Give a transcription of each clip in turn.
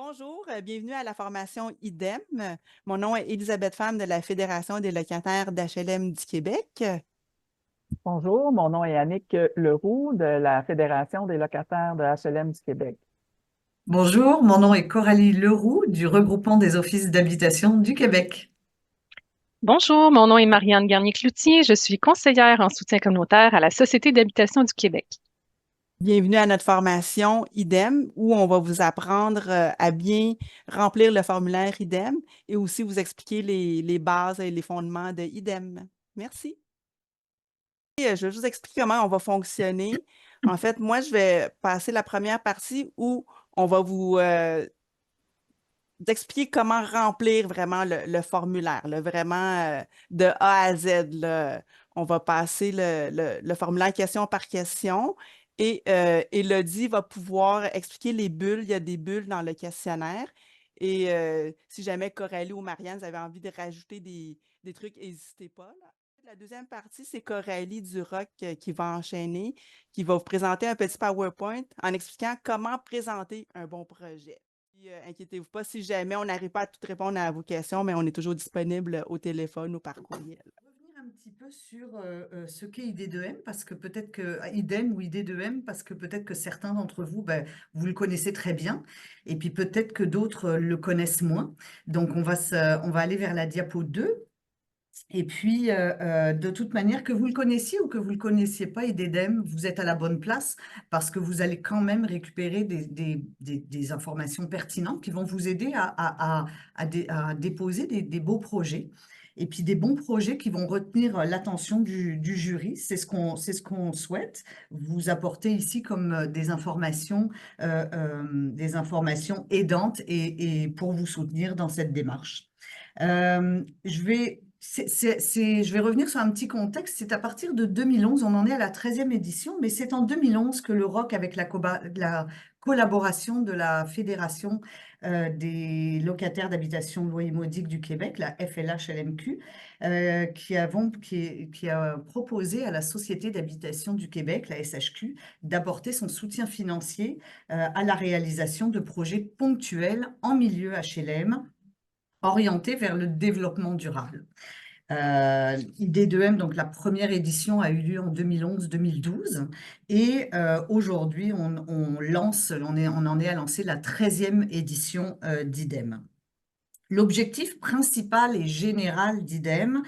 Bonjour, bienvenue à la formation IDEM. Mon nom est Elisabeth Pham de la Fédération des locataires d'HLM du Québec. Bonjour, mon nom est Annick Leroux de la Fédération des locataires de HLM du Québec. Bonjour, mon nom est Coralie Leroux du regroupement des offices d'habitation du Québec. Bonjour, mon nom est Marianne Garnier-Cloutier. Je suis conseillère en soutien communautaire à la Société d'habitation du Québec. Bienvenue à notre formation IDEM où on va vous apprendre à bien remplir le formulaire IDEM et aussi vous expliquer les bases et les fondements de IDEM. Merci. Je vais vous expliquer comment on va fonctionner. En fait, moi, je vais passer la première partie où on va vous d'expliquer comment remplir vraiment le formulaire, là, vraiment de A à Z, là. On va passer le formulaire question par question et Élodie va pouvoir expliquer les bulles. Il y a des bulles dans le questionnaire. Et si jamais Coralie ou Marianne, vous avez envie de rajouter des trucs, n'hésitez pas, là. La deuxième partie, c'est Coralie Duroc qui va enchaîner, qui va vous présenter un petit PowerPoint en expliquant comment présenter un bon projet. Puis, inquiétez-vous pas, si jamais on n'arrive pas à tout répondre à vos questions, mais on est toujours disponible au téléphone ou par courriel. Revenir un petit peu sur ce qu'est ID2M, parce que peut-être que IDEM ou ID2M, parce que peut-être que certains d'entre vous, vous le connaissez très bien, et puis peut-être que d'autres le connaissent moins. Donc on va aller vers la diapo 2. Et puis, de toute manière, que vous le connaissiez ou que vous ne le connaissiez pas, IDEM, vous êtes à la bonne place parce que vous allez quand même récupérer des informations pertinentes qui vont vous aider à déposer des beaux projets. Et puis des bons projets qui vont retenir l'attention du jury. C'est ce qu'on souhaite vous apporter ici comme des informations aidantes et pour vous soutenir dans cette démarche. Je vais revenir sur un petit contexte. C'est à partir de 2011, on en est à la 13e édition, mais c'est en 2011 que le ROC, avec la collaboration de la Fédération des locataires d'habitation loyer modique du Québec, la FLH-LMQ, qui a proposé à la Société d'habitation du Québec, la SHQ, d'apporter son soutien financier à la réalisation de projets ponctuels en milieu HLM orienté vers le développement durable. ID2M, donc la première édition a eu lieu en 2011-2012 et aujourd'hui on en est à lancer la 13e édition d'IDEM. L'objectif principal et général d'IDEM,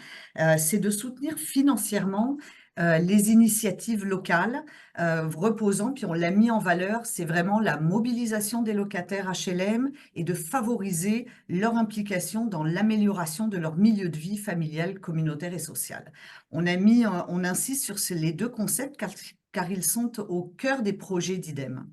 c'est de soutenir financièrement les initiatives locales reposant, puis on l'a mis en valeur, c'est vraiment la mobilisation des locataires HLM et de favoriser leur implication dans l'amélioration de leur milieu de vie familial, communautaire et social. On insiste sur les deux concepts car ils sont au cœur des projets d'IDEM.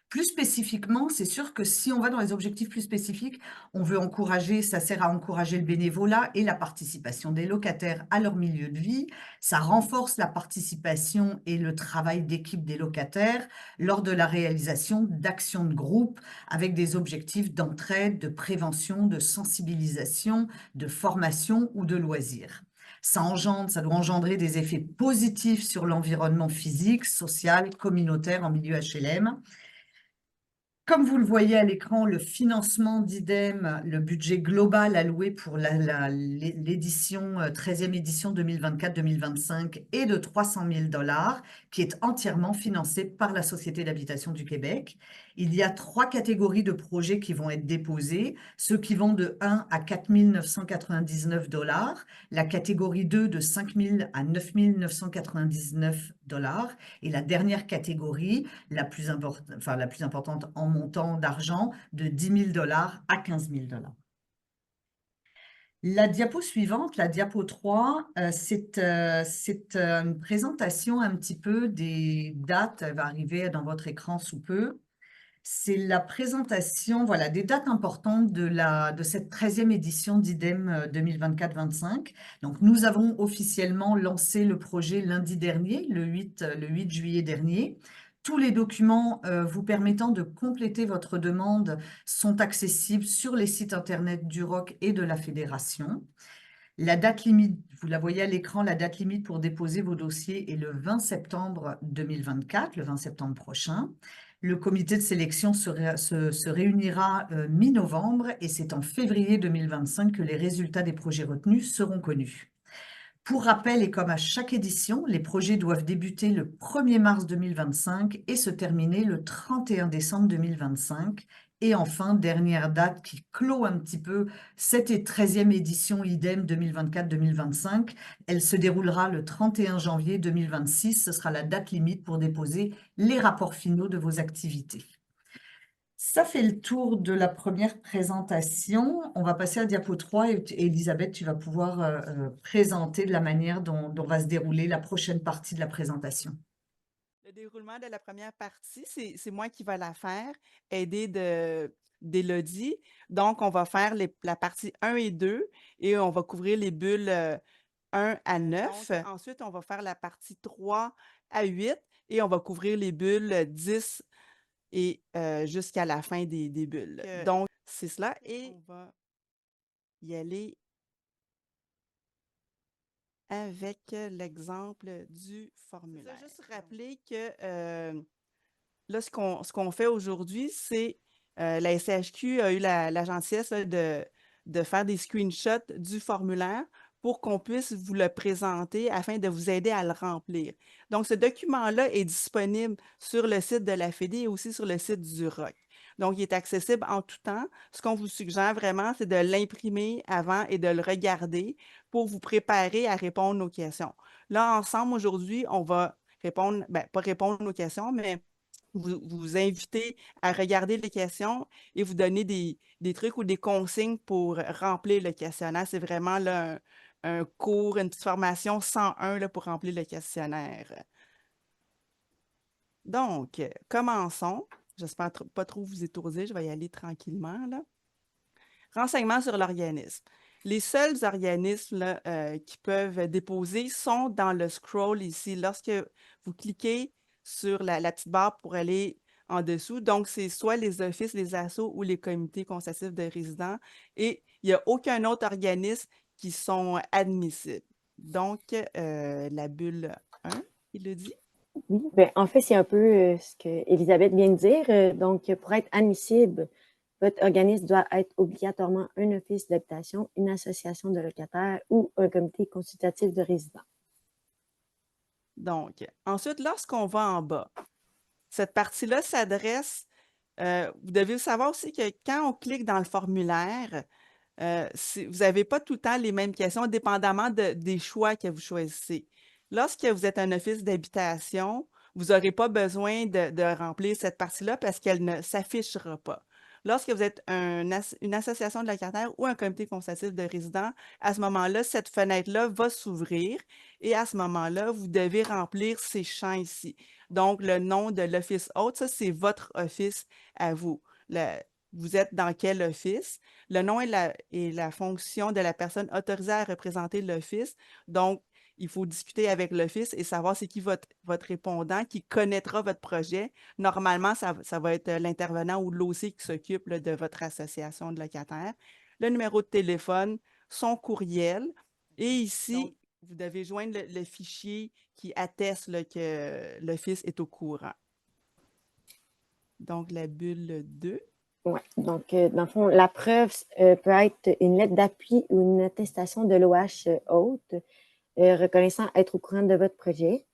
Plus spécifiquement, c'est sûr que si on va dans les objectifs plus spécifiques, on veut encourager, ça sert à encourager le bénévolat et la participation des locataires à leur milieu de vie. Ça renforce la participation et le travail d'équipe des locataires lors de la réalisation d'actions de groupe avec des objectifs d'entraide, de prévention, de sensibilisation, de formation ou de loisirs. Ça doit engendrer des effets positifs sur l'environnement physique, social, communautaire en milieu HLM. Comme vous le voyez à l'écran, le financement d'IDEM, le budget global alloué pour l'édition 13e édition 2024-2025 est de 300 000 $, qui est entièrement financé par la Société d'habitation du Québec. Il y a 3 catégories de projets qui vont être déposés, ceux qui vont de 1 à 4 999 $, la catégorie 2 de 5 000 à 9 999 $, et la dernière catégorie, la plus importante en montant d'argent, de 10 000 $ à 15 000 $. La diapo suivante, la diapo 3, c'est une présentation un petit peu des dates, elle va arriver dans votre écran sous peu. C'est la présentation, voilà, des dates importantes de cette 13e édition d'IDEM 2024-25. Donc, nous avons officiellement lancé le projet lundi dernier, le 8 juillet dernier. Tous les documents vous permettant de compléter votre demande sont accessibles sur les sites internet du ROC et de la Fédération. La date limite, vous la voyez à l'écran, la date limite pour déposer vos dossiers est le 20 septembre 2024, le 20 septembre prochain. Le comité de sélection se réunira mi-novembre et c'est en février 2025 que les résultats des projets retenus seront connus. Pour rappel, et comme à chaque édition, les projets doivent débuter le 1er mars 2025 et se terminer le 31 décembre 2025. Et enfin, dernière date qui clôt un petit peu cette 13e édition IDEM 2024-2025, elle se déroulera le 31 janvier 2026. Ce sera la date limite pour déposer les rapports finaux de vos activités. Ça fait le tour de la première présentation. On va passer à diapo 3 et Elisabeth, tu vas pouvoir présenter de la manière dont va se dérouler la prochaine partie de la présentation. Le déroulement de la première partie, c'est moi qui vais la faire, aidée d'Élodie. Donc, on va faire la partie 1 et 2 et on va couvrir les bulles 1 à 9. Donc, ensuite, on va faire la partie 3 à 8 et on va couvrir les bulles 10 et jusqu'à la fin des bulles. Donc, c'est cela et on va y aller avec l'exemple du formulaire. Je vais juste rappeler que là, ce qu'on fait aujourd'hui, c'est la SCHQ a eu la gentillesse là, de faire des screenshots du formulaire pour qu'on puisse vous le présenter afin de vous aider à le remplir. Donc, ce document-là est disponible sur le site de la Fédé et aussi sur le site du ROC. Donc, il est accessible en tout temps. Ce qu'on vous suggère vraiment, c'est de l'imprimer avant et de le regarder pour vous préparer à répondre aux questions. Là, ensemble, aujourd'hui, on va répondre, pas répondre aux questions, mais vous inviter à regarder les questions et vous donner des trucs ou des consignes pour remplir le questionnaire. C'est vraiment là, un cours, une petite formation 101 là, pour remplir le questionnaire. Donc, commençons. J'espère pas trop vous étourdir, je vais y aller tranquillement, là. Renseignements sur l'organisme. Les seuls organismes là, qui peuvent déposer sont dans le scroll ici. Lorsque vous cliquez sur la petite barre pour aller en dessous, donc c'est soit les offices, les assos ou les comités consultatifs de résidents et il n'y a aucun autre organisme qui sont admissibles. Donc, la bulle 1, il le dit. Oui, ben, en fait, c'est un peu ce que Elisabeth vient de dire. Donc, pour être admissible, votre organisme doit être obligatoirement un office d'habitation, une association de locataires ou un comité consultatif de résidents. Donc, ensuite, lorsqu'on va en bas, cette partie-là s'adresse, vous devez savoir aussi que quand on clique dans le formulaire, vous n'avez pas tout le temps les mêmes questions, dépendamment des choix que vous choisissez. Lorsque vous êtes un office d'habitation, vous n'aurez pas besoin de remplir cette partie-là parce qu'elle ne s'affichera pas. Lorsque vous êtes une association de locataires ou un comité consultatif de résidents, à ce moment-là, cette fenêtre-là va s'ouvrir et à ce moment-là, vous devez remplir ces champs ici. Donc, le nom de l'office hôte, ça, c'est votre office à vous. Vous êtes dans quel office? Le nom et la fonction de la personne autorisée à représenter l'office. Donc, il faut discuter avec l'office et savoir c'est qui votre répondant qui connaîtra votre projet. Normalement, ça va être l'intervenant ou l'OC qui s'occupe de votre association de locataires. Le numéro de téléphone, son courriel. Et ici, vous devez joindre le fichier qui atteste là, que l'office est au courant. Donc, la bulle 2. Oui, donc, dans le fond, la preuve peut être une lettre d'appui ou une attestation de l'OH hôte reconnaissant être au courant de votre projet.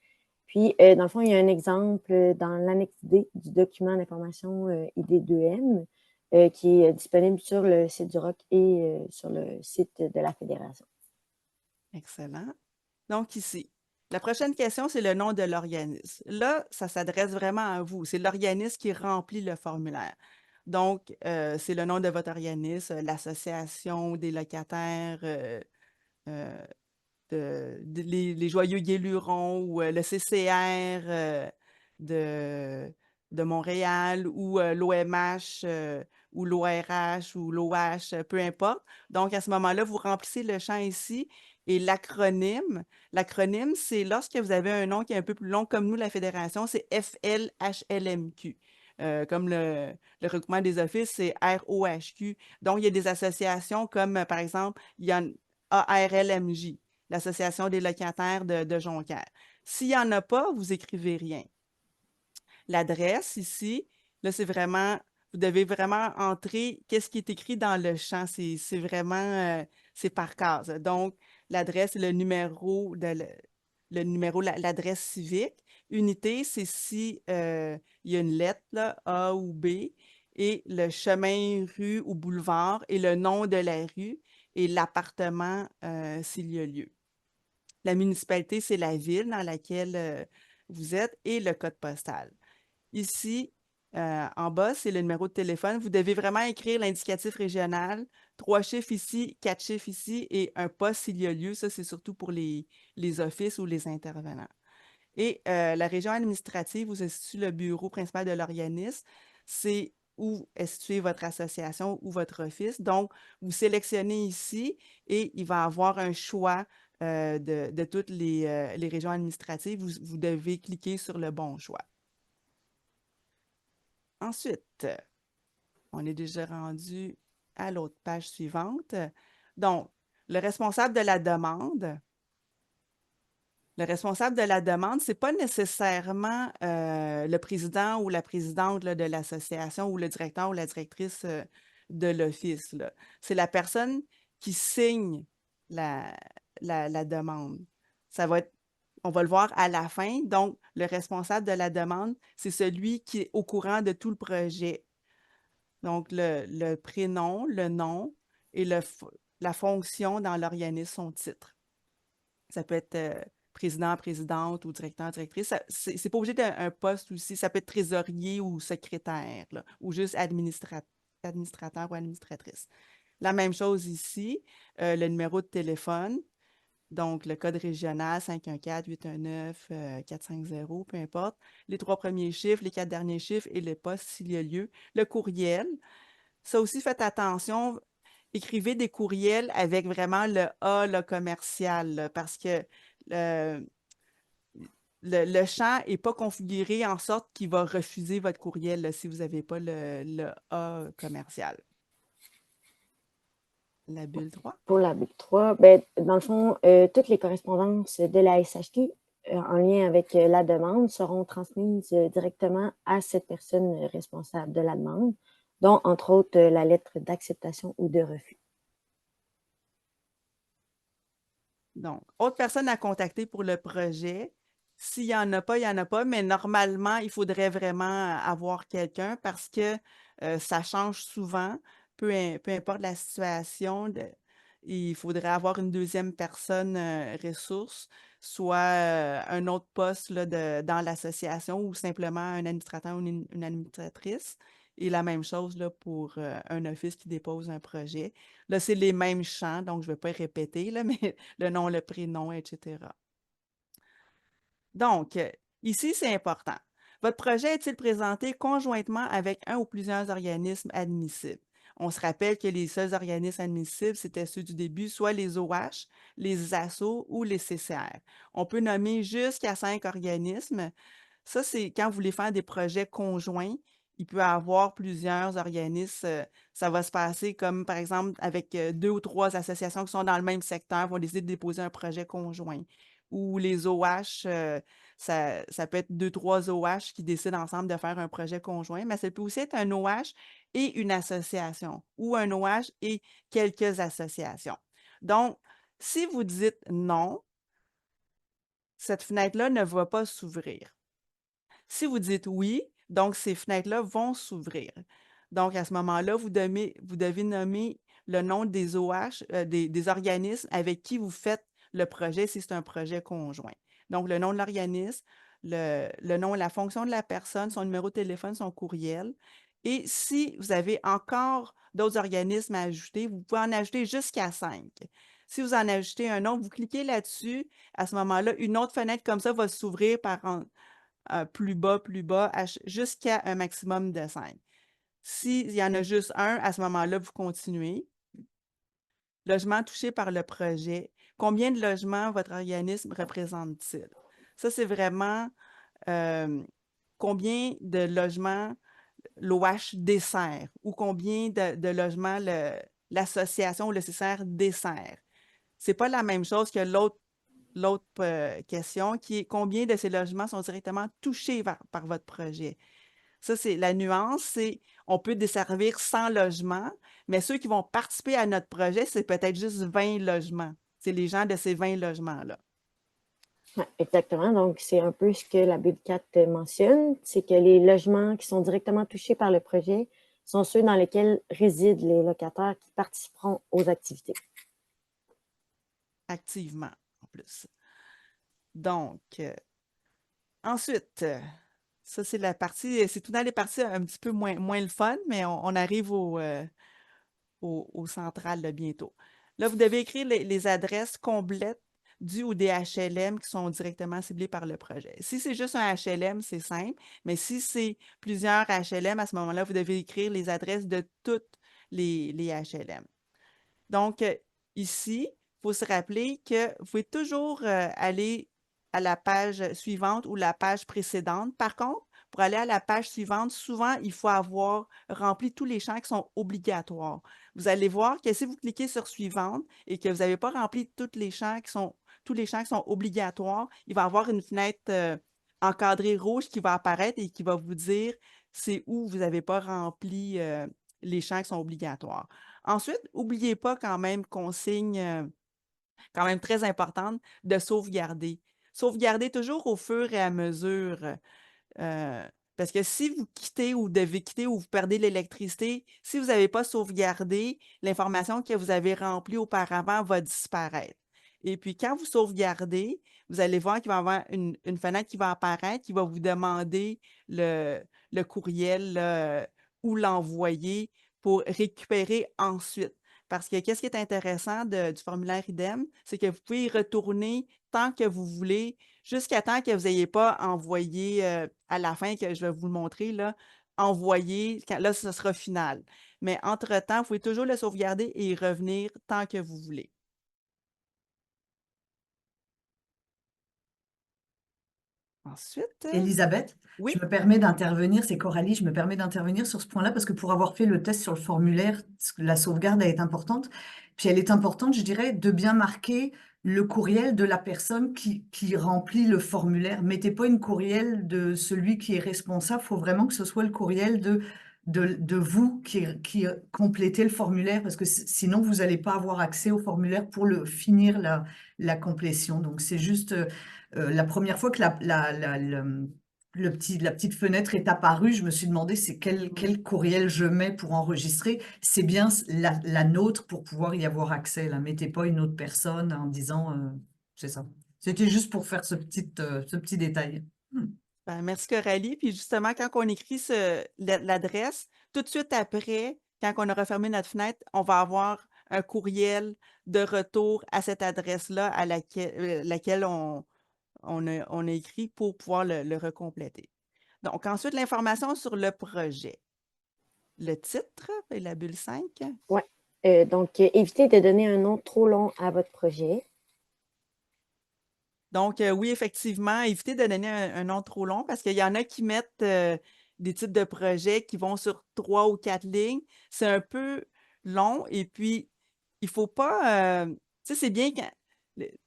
Puis, dans le fond, il y a un exemple dans l'annexe D du document d'information ID2M qui est disponible sur le site du ROC et sur le site de la Fédération. Excellent. Donc, ici, la prochaine question, c'est le nom de l'organisme. Là, ça s'adresse vraiment à vous. C'est l'organisme qui remplit le formulaire. Donc, c'est le nom de votre organisme, l'association des locataires, les Joyeux Guélurons ou le CCR de Montréal ou l'OMH ou l'ORH ou l'OH, peu importe. Donc, à ce moment-là, vous remplissez le champ ici et l'acronyme, c'est lorsque vous avez un nom qui est un peu plus long, comme nous, la Fédération, c'est FLHLMQ. Comme le regroupement des offices, c'est ROHQ. Donc, il y a des associations comme, par exemple, il y a ARLMJ, l'Association des locataires de Jonquière. S'il n'y en a pas, vous écrivez rien. L'adresse ici, Là, c'est vraiment, vous devez vraiment entrer qu'est-ce qui est écrit dans le champ. C'est vraiment, c'est par case. Donc, l'adresse, le numéro, l'adresse civique. Unité, c'est si il y a une lettre, là, A ou B, et le chemin, rue ou boulevard, et le nom de la rue, et l'appartement s'il y a lieu. La municipalité, c'est la ville dans laquelle vous êtes et le code postal. Ici, en bas, c'est le numéro de téléphone. Vous devez vraiment écrire l'indicatif régional, 3 chiffres ici, 4 chiffres ici et un poste s'il y a lieu. Ça, c'est surtout pour les offices ou les intervenants. Et la région administrative où se situe le bureau principal de l'organisme, c'est où est située votre association ou votre office. Donc, vous sélectionnez ici et il va y avoir un choix de toutes les régions administratives. Vous devez cliquer sur le bon choix. Ensuite, on est déjà rendu à l'autre page suivante. Donc, le responsable de la demande. Le responsable de la demande, ce n'est pas nécessairement le président ou la présidente là, de l'association ou le directeur ou la directrice de l'office. C'est la personne qui signe la demande. Ça va être, on va le voir à la fin. Donc, le responsable de la demande, c'est celui qui est au courant de tout le projet. Donc, le prénom, le nom et la fonction dans l'organisme, son titre. Ça peut être président, présidente ou directeur, directrice. C'est pas obligé d'un poste aussi. Ça peut être trésorier ou secrétaire, là, ou juste administrateur ou administratrice. La même chose ici, le numéro de téléphone, donc le code régional 514-819-450, peu importe. Les 3 premiers chiffres, les 4 derniers chiffres et le poste s'il y a lieu. Le courriel. Ça aussi, faites attention. Écrivez des courriels avec vraiment le A, le commercial, là, parce que le champ n'est pas configuré en sorte qu'il va refuser votre courriel là, si vous n'avez pas le A commercial. La bulle 3. Pour la bulle 3, ben, dans le fond, toutes les correspondances de la SHQ en lien avec la demande seront transmises directement à cette personne responsable de la demande, dont, entre autres, la lettre d'acceptation ou de refus. Donc, autre personne à contacter pour le projet. S'il n'y en a pas, il n'y en a pas, mais normalement, il faudrait vraiment avoir quelqu'un parce que ça change souvent, peu importe la situation. Il faudrait avoir une deuxième personne ressource, soit un autre poste là, dans l'association ou simplement un administrateur ou une administratrice. Et la même chose là, pour un office qui dépose un projet. Là, c'est les mêmes champs, donc je ne vais pas répéter, là, mais le nom, le prénom, etc. Donc, ici, c'est important. Votre projet est-il présenté conjointement avec un ou plusieurs organismes admissibles? On se rappelle que les seuls organismes admissibles, c'était ceux du début, soit les OH, les ASSO ou les CCR. On peut nommer jusqu'à 5 organismes. Ça, c'est quand vous voulez faire des projets conjoints, il peut y avoir plusieurs organismes. Ça va se passer comme, par exemple, avec 2 ou 3 associations qui sont dans le même secteur, vont décider de déposer un projet conjoint. Ou les OH, ça peut être 2, 3 OH qui décident ensemble de faire un projet conjoint, mais ça peut aussi être un OH et une association, ou un OH et quelques associations. Donc, si vous dites non, cette fenêtre-là ne va pas s'ouvrir. Si vous dites oui, donc ces fenêtres-là vont s'ouvrir. Donc, à ce moment-là, vous devez nommer le nom des OH, des organismes avec qui vous faites le projet si c'est un projet conjoint. Donc, le nom de l'organisme, le nom et la fonction de la personne, son numéro de téléphone, son courriel. Et si vous avez encore d'autres organismes à ajouter, vous pouvez en ajouter jusqu'à 5. Si vous en ajoutez un autre, vous cliquez là-dessus. À ce moment-là, une autre fenêtre comme ça va s'ouvrir plus bas, jusqu'à un maximum de 5. S'il y en a juste un, à ce moment-là, vous continuez. Logement touché par le projet. Combien de logements votre organisme représente-t-il? Ça, c'est vraiment combien de logements l'OH dessert ou combien de logements l'association ou le CCR dessert. Ce n'est pas la même chose que l'autre question qui est combien de ces logements sont directement touchés par votre projet. Ça, c'est la nuance, c'est on peut desservir 100 logements, mais ceux qui vont participer à notre projet, c'est peut-être juste 20 logements. C'est les gens de ces 20 logements-là. Ouais, exactement. Donc, c'est un peu ce que la Bulle 4 mentionne, c'est que les logements qui sont directement touchés par le projet sont ceux dans lesquels résident les locataires qui participeront aux activités. Activement, en plus. Donc, ensuite, ça, c'est la partie, c'est tout dans les parties un petit peu moins le fun, mais on arrive au central là, bientôt. Là, vous devez écrire les adresses complètes du ou des HLM qui sont directement ciblés par le projet. Si c'est juste un HLM, c'est simple, mais si c'est plusieurs HLM, à ce moment-là, vous devez écrire les adresses de toutes les HLM. Donc, ici, il faut se rappeler que vous pouvez toujours aller à la page suivante ou la page précédente. Par contre, pour aller à la page suivante, souvent, il faut avoir rempli tous les champs qui sont obligatoires. Vous allez voir que si vous cliquez sur Suivante et que vous n'avez pas rempli tous les champs qui sont obligatoires, il va y avoir une fenêtre encadrée rouge qui va apparaître et qui va vous dire c'est où vous n'avez pas rempli les champs qui sont obligatoires. Ensuite, n'oubliez pas quand même consigne quand même très importante de sauvegarder. Sauvegarder toujours au fur et à mesure. Parce que si vous quittez ou devez quitter ou vous perdez l'électricité, si vous n'avez pas sauvegardé, l'information que vous avez remplie auparavant va disparaître. Et puis, quand vous sauvegardez, vous allez voir qu'il va y avoir une fenêtre qui va apparaître, qui va vous demander le courriel ou l'envoyer pour récupérer ensuite. Parce que qu'est-ce qui est intéressant du formulaire IDEM, c'est que vous pouvez y retourner tant que vous voulez, jusqu'à temps que vous n'ayez pas envoyé à la fin, que je vais vous le montrer, là, envoyer, là, ce sera final. Mais entre-temps, vous pouvez toujours le sauvegarder et y revenir tant que vous voulez. Ensuite, Elisabeth, oui, je me permets d'intervenir, c'est Coralie, je me permets d'intervenir sur ce point-là parce que pour avoir fait le test sur le formulaire, la sauvegarde elle est importante. Puis elle est importante, je dirais, de bien marquer le courriel de la personne qui remplit le formulaire. Mettez pas une courriel de celui qui est responsable, il faut vraiment que ce soit le courriel de vous qui complétez le formulaire parce que sinon vous n'allez pas avoir accès au formulaire pour finir la complétion. Donc c'est juste la première fois que la petite fenêtre est apparue, je me suis demandé c'est quel courriel je mets pour enregistrer. C'est bien la nôtre pour pouvoir y avoir accès. Là, mettez pas une autre personne en disant c'est ça. C'était juste pour faire ce petit détail. ben, merci Coralie. Puis justement, quand on écrit l'adresse, tout de suite après, quand on aura fermé notre fenêtre, on va avoir un courriel de retour à cette adresse-là à laquelle on a écrit pour pouvoir le recompléter. Donc, ensuite, l'information sur le projet. Le titre et la bulle 5. Oui. Donc, évitez de donner un nom trop long à votre projet. Donc, oui, effectivement, évitez de donner un nom trop long parce qu'il y en a qui mettent des titres de projets qui vont sur 3 ou 4 lignes. C'est un peu long et puis, il ne faut pas... tu sais, c'est bien quand...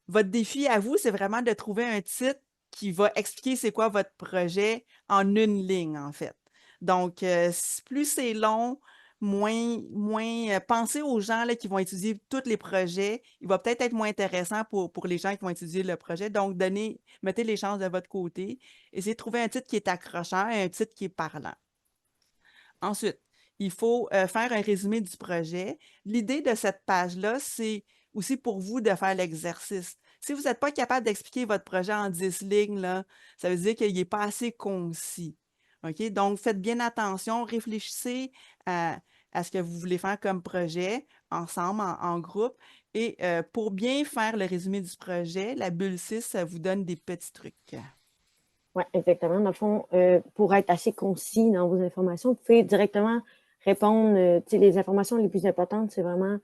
Votre défi à vous, c'est vraiment de trouver un titre qui va expliquer c'est quoi votre projet en une ligne, en fait. Donc, plus c'est long, moins pensez aux gens là, qui vont étudier tous les projets. Il va peut-être être moins intéressant pour les gens qui vont étudier le projet. Donc, mettez les chances de votre côté. Essayez de trouver un titre qui est accrocheur et un titre qui est parlant. Ensuite, il faut faire un résumé du projet. L'idée de cette page-là, c'est aussi pour vous de faire l'exercice. Si vous n'êtes pas capable d'expliquer votre projet en 10 lignes, là, ça veut dire qu'il n'est pas assez concis. OK? Donc, faites bien attention, réfléchissez à ce que vous voulez faire comme projet ensemble, en groupe. Et pour bien faire le résumé du projet, la bulle 6, ça vous donne des petits trucs. Oui, exactement. Dans le fond, pour être assez concis dans vos informations, vous pouvez directement répondre. Les informations les plus importantes, c'est vraiment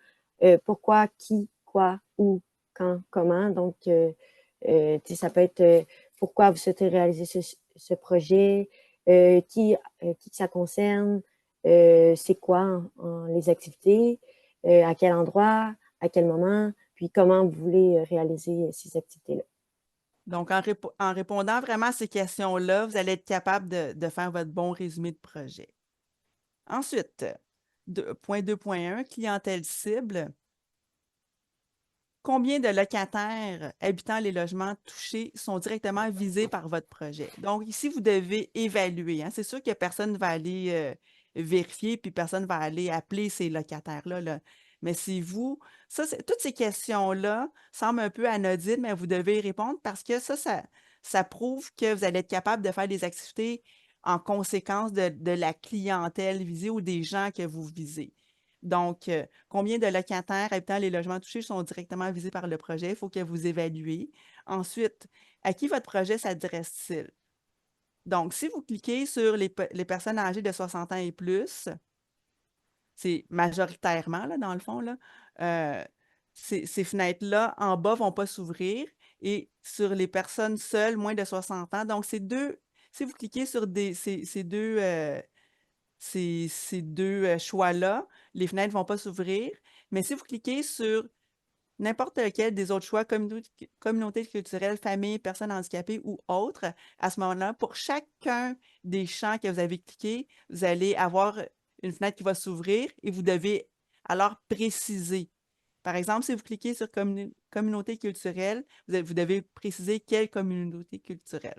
pourquoi, qui, quoi, où, quand, comment. Donc, ça peut être pourquoi vous souhaitez réaliser ce projet, qui ça concerne, c'est quoi les activités, à quel endroit, à quel moment, puis comment vous voulez réaliser ces activités-là. Donc, en répondant vraiment à ces questions-là, vous allez être capable de faire votre bon résumé de projet. Ensuite, point 2.1, clientèle cible. Combien de locataires habitant les logements touchés sont directement visés par votre projet? Donc, ici, vous devez évaluer. Hein. C'est sûr que personne ne va aller vérifier, puis personne ne va aller appeler ces locataires-là. Là. Mais si vous, toutes ces questions-là semblent un peu anodines, mais vous devez y répondre parce que ça prouve que vous allez être capable de faire des activités en conséquence de la clientèle visée ou des gens que vous visez. Donc, combien de locataires habitant les logements touchés sont directement visés par le projet? Il faut que vous évaluez. Ensuite, à qui votre projet s'adresse-t-il? Donc, si vous cliquez sur les personnes âgées de 60 ans et plus, c'est majoritairement, là, dans le fond, là, ces fenêtres-là en bas ne vont pas s'ouvrir. Et sur les personnes seules, moins de 60 ans, donc si vous cliquez sur ces deux choix-là, les fenêtres ne vont pas s'ouvrir. Mais si vous cliquez sur n'importe lequel des autres choix, communauté culturelle, famille, personnes handicapées ou autres, à ce moment-là, pour chacun des champs que vous avez cliqué, vous allez avoir une fenêtre qui va s'ouvrir et vous devez alors préciser. Par exemple, si vous cliquez sur communauté culturelle, vous devez préciser quelle communauté culturelle.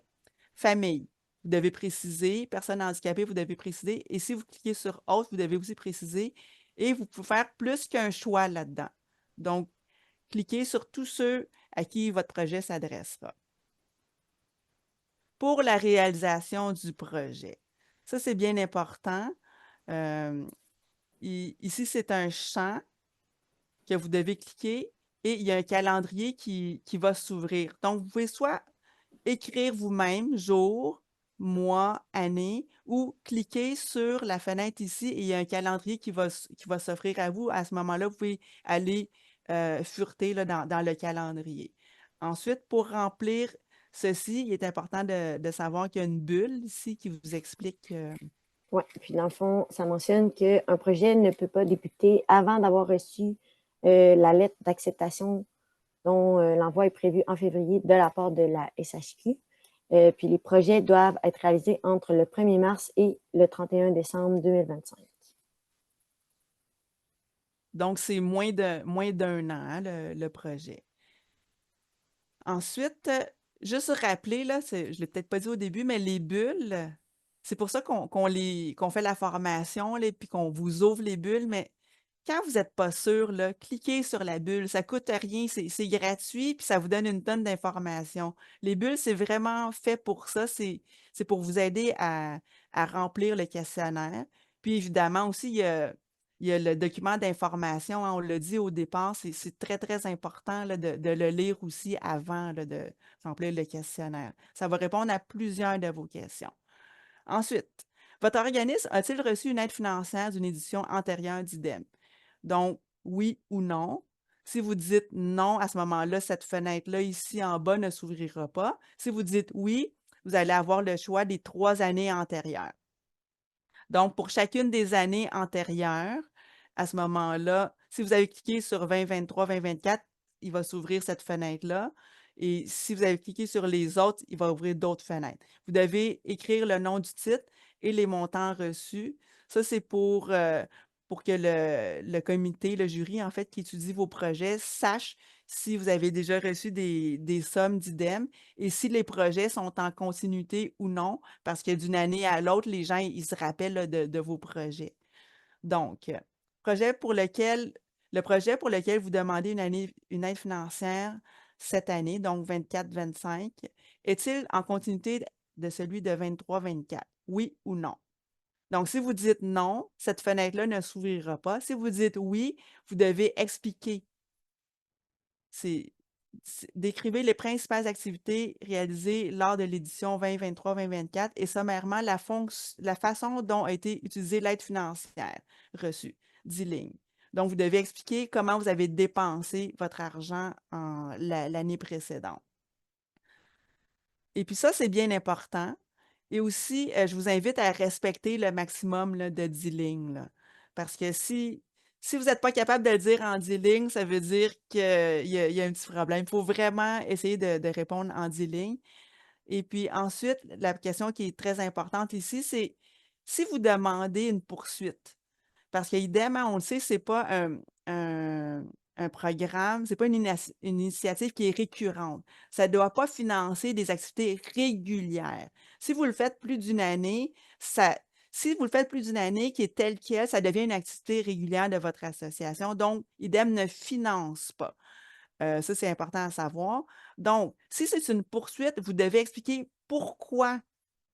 Famille, vous devez préciser. Personnes handicapées, vous devez préciser. Et si vous cliquez sur autre, vous devez aussi préciser. Et vous pouvez faire plus qu'un choix là-dedans. Donc, cliquez sur tous ceux à qui votre projet s'adressera. Pour la réalisation du projet, ça, c'est bien important. Ici, c'est un champ que vous devez cliquer et il y a un calendrier qui va s'ouvrir. Donc, vous pouvez soit écrire vous-même jour, mois, année, ou cliquer sur la fenêtre ici et il y a un calendrier qui va s'offrir à vous. À ce moment-là, vous pouvez aller fureter là, dans le calendrier. Ensuite, pour remplir ceci, il est important de savoir qu'il y a une bulle ici qui vous explique. Oui, puis dans le fond, ça mentionne qu'un projet ne peut pas débuter avant d'avoir reçu la lettre d'acceptation dont l'envoi est prévu en février de la part de la SHQ. Puis les projets doivent être réalisés entre le 1er mars et le 31 décembre 2025. Donc, c'est moins d'un an, hein, le projet. Ensuite, juste rappeler, là, je ne l'ai peut-être pas dit au début, mais les bulles, c'est pour ça qu'on fait la formation, puis qu'on vous ouvre les bulles, mais quand vous n'êtes pas sûr, là, cliquez sur la bulle. Ça ne coûte rien, c'est gratuit, puis ça vous donne une tonne d'informations. Les bulles, c'est vraiment fait pour ça. C'est pour vous aider à remplir le questionnaire. Puis évidemment aussi, il y a le document d'information, hein, on l'a dit au départ, c'est très, très important là, de le lire aussi avant là, de remplir le questionnaire. Ça va répondre à plusieurs de vos questions. Ensuite, votre organisme a-t-il reçu une aide financière d'une édition antérieure d'IDEM? Donc, oui ou non. Si vous dites non, à ce moment-là, cette fenêtre-là ici en bas ne s'ouvrira pas. Si vous dites oui, vous allez avoir le choix des 3 années antérieures. Donc, pour chacune des années antérieures, à ce moment-là, si vous avez cliqué sur 2023, 2024, il va s'ouvrir cette fenêtre-là. Et si vous avez cliqué sur les autres, il va ouvrir d'autres fenêtres. Vous devez écrire le nom du titre et les montants reçus. Ça, c'est pour que le comité, le jury, en fait, qui étudie vos projets, sache si vous avez déjà reçu des sommes d'IDEM et si les projets sont en continuité ou non, parce que d'une année à l'autre, les gens, ils se rappellent là, de vos projets. Donc, le projet pour lequel vous demandez une aide financière cette année, donc 24-25, est-il en continuité de celui de 23-24? Oui ou non? Donc, si vous dites non, cette fenêtre-là ne s'ouvrira pas. Si vous dites oui, vous devez expliquer. Décrivez les principales activités réalisées lors de l'édition 2023-2024 et sommairement la façon dont a été utilisée l'aide financière reçue. 10 lignes. Donc, vous devez expliquer comment vous avez dépensé votre argent l'année précédente. Et puis ça, c'est bien important. Et aussi, je vous invite à respecter le maximum là, de 10 lignes. Là. Parce que si Si vous n'êtes pas capable de le dire en 10 lignes, ça veut dire qu'il y a un petit problème. Il faut vraiment essayer de répondre en 10 lignes. Et puis ensuite, la question qui est très importante ici, c'est si vous demandez une poursuite, parce qu'IDEM, on le sait, ce n'est pas un programme, ce n'est pas une initiative qui est récurrente. Ça ne doit pas financer des activités régulières. Si vous le faites plus d'une année, si vous le faites plus d'une année qui est telle quelle, ça devient une activité régulière de votre association. Donc, IDEM ne finance pas. Ça, c'est important à savoir. Donc, si c'est une poursuite, vous devez expliquer pourquoi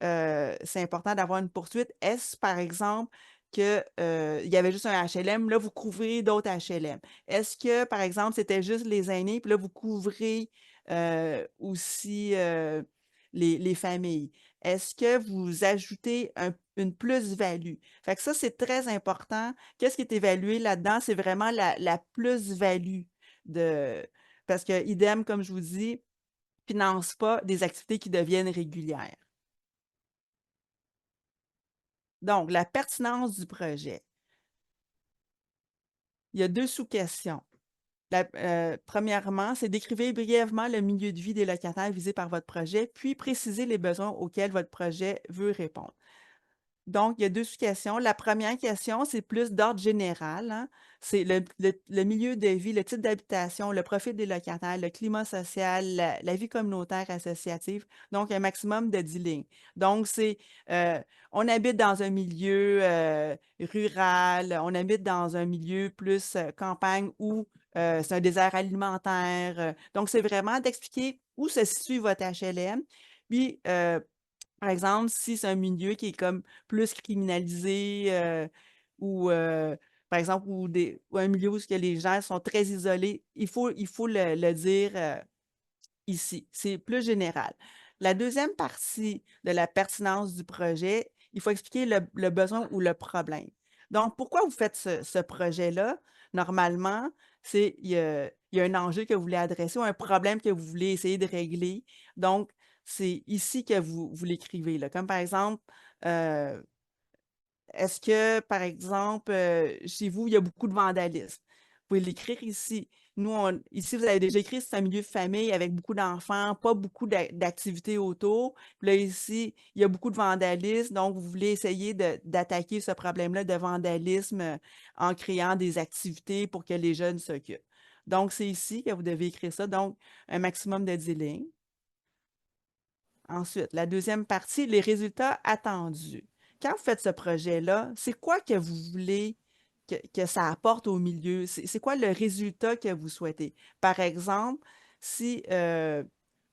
c'est important d'avoir une poursuite. Est-ce, par exemple, qu'il y avait juste un HLM, là, vous couvrez d'autres HLM? Est-ce que, par exemple, c'était juste les aînés, puis là, vous couvrez aussi les familles? Est-ce que vous ajoutez une plus-value? Fait que ça, c'est très important. Qu'est-ce qui est évalué là-dedans? C'est vraiment la plus-value parce que IDEM, comme je vous dis, finance pas des activités qui deviennent régulières. Donc, la pertinence du projet. Il y a 2 sous-questions. Premièrement, c'est décrivez brièvement le milieu de vie des locataires visés par votre projet, puis précisez les besoins auxquels votre projet veut répondre. Donc, il y a 2 sous-questions. La première question, c'est plus d'ordre général, hein. C'est le milieu de vie, le type d'habitation, le profil des locataires, le climat social, la vie communautaire associative. Donc, un maximum de 10 lignes. Donc, c'est on habite dans un milieu rural, on habite dans un milieu plus campagne où c'est un désert alimentaire. Donc, c'est vraiment d'expliquer où se situe votre HLM. Puis, par exemple, si c'est un milieu qui est comme plus criminalisé ou, par exemple, ou un milieu où les gens sont très isolés, il faut le dire ici. C'est plus général. La deuxième partie de la pertinence du projet, il faut expliquer le besoin ou le problème. Donc, pourquoi vous faites ce projet-là? Normalement, il y a un enjeu que vous voulez adresser ou un problème que vous voulez essayer de régler. Donc, c'est ici que vous l'écrivez, là. Comme par exemple, est-ce que, par exemple, chez vous, il y a beaucoup de vandalisme? Vous pouvez l'écrire ici. Nous, ici, vous avez déjà écrit, c'est un milieu de famille avec beaucoup d'enfants, pas beaucoup d'activités autour. Puis là, ici, il y a beaucoup de vandalisme, donc vous voulez essayer d'attaquer ce problème-là de vandalisme en créant des activités pour que les jeunes s'occupent. Donc, c'est ici que vous devez écrire ça. Donc, un maximum de 10 lignes. Ensuite, la deuxième partie, les résultats attendus. Quand vous faites ce projet-là, c'est quoi que vous voulez que ça apporte au milieu? C'est quoi le résultat que vous souhaitez? Par exemple, si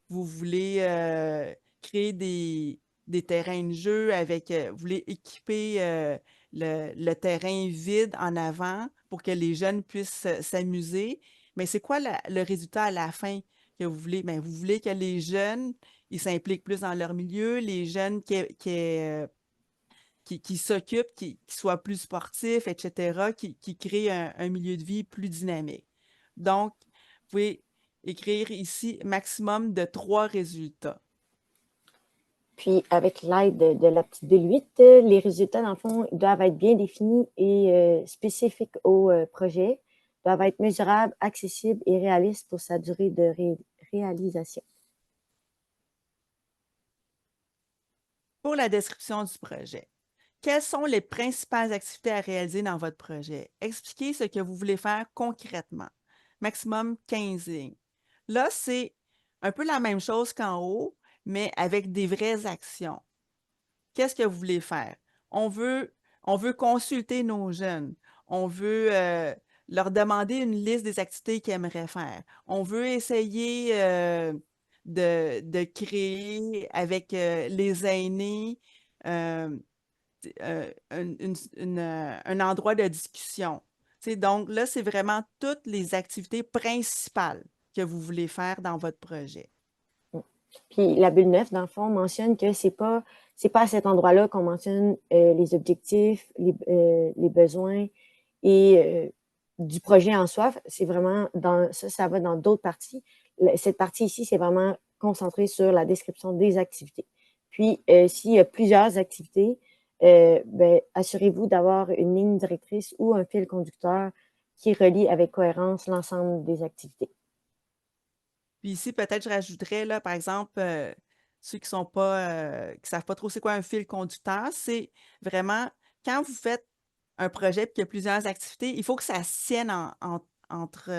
vous voulez créer des terrains de jeu vous voulez équiper le terrain vide en avant pour que les jeunes puissent s'amuser, mais c'est quoi le résultat à la fin que vous voulez? Bien, vous voulez que les jeunes ils s'impliquent plus dans leur milieu, les jeunes qui s'occupent, qui soient plus sportifs, etc., qui créent un milieu de vie plus dynamique. Donc, vous pouvez écrire ici maximum de 3 résultats. Puis, avec l'aide de la petite bulle 8, les résultats, dans le fond, doivent être bien définis et spécifiques au projet, doivent être mesurables, accessibles et réalistes pour sa durée de réalisation. Pour la description du projet, quelles sont les principales activités à réaliser dans votre projet? Expliquez ce que vous voulez faire concrètement. Maximum 15 lignes. Là, c'est un peu la même chose qu'en haut, mais avec des vraies actions. Qu'est-ce que vous voulez faire? On veut consulter nos jeunes. On veut leur demander une liste des activités qu'ils aimeraient faire. On veut essayer de créer avec les aînés un endroit de discussion. Donc là, c'est vraiment toutes les activités principales que vous voulez faire dans votre projet. Puis la bulle 9, dans le fond, mentionne que c'est pas à cet endroit-là qu'on mentionne les objectifs, les besoins et du projet en soi. C'est vraiment ça va dans d'autres parties. Cette partie ici, c'est vraiment concentré sur la description des activités. Puis, s'il y a plusieurs activités, assurez-vous d'avoir une ligne directrice ou un fil conducteur qui relie avec cohérence l'ensemble des activités. Puis ici, peut-être je rajouterais, là, par exemple, ceux qui sont pas, qui savent pas trop c'est quoi un fil conducteur, c'est vraiment quand vous faites un projet et qu'il y a plusieurs activités, il faut que ça se tienne entre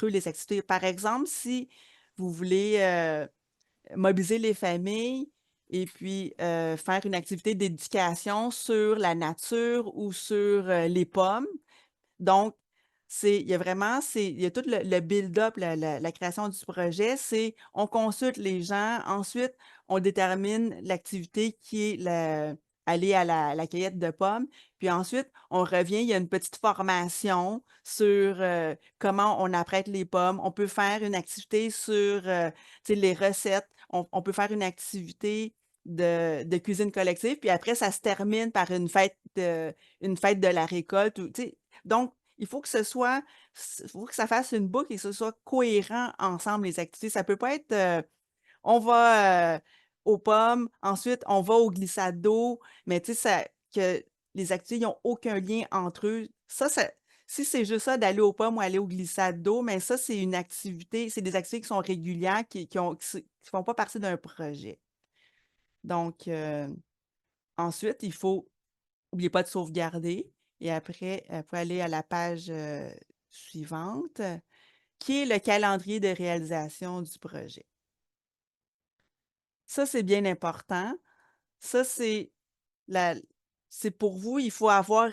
eux les activités. Par exemple, si vous voulez mobiliser les familles et puis faire une activité d'éducation sur la nature ou sur les pommes, donc, il y a vraiment, il y a tout le build-up, la création du projet, c'est on consulte les gens, ensuite, on détermine l'activité qui est aller à la cueillette de pommes, puis ensuite, on revient, il y a une petite formation sur comment on apprête les pommes. On peut faire une activité sur tu sais, les recettes, on peut faire une activité de cuisine collective, puis après, ça se termine par une fête de la récolte. Tu sais, donc, il faut que faut que ça fasse une boucle et que ce soit cohérent ensemble, les activités. Ça peut pas être, on va aux pommes, ensuite on va au glissade d'eau, mais tu sais, que les activités n'ont aucun lien entre eux. Si c'est juste ça d'aller aux pommes ou aller au glissade d'eau, mais ça, c'est une activité, c'est des activités qui sont régulières, qui font pas partie d'un projet. Donc, ensuite, n'oubliez pas de sauvegarder. Et après, vous pouvez aller à la page suivante, qui est le calendrier de réalisation du projet. Ça, c'est bien important. Ça, c'est pour vous, il faut avoir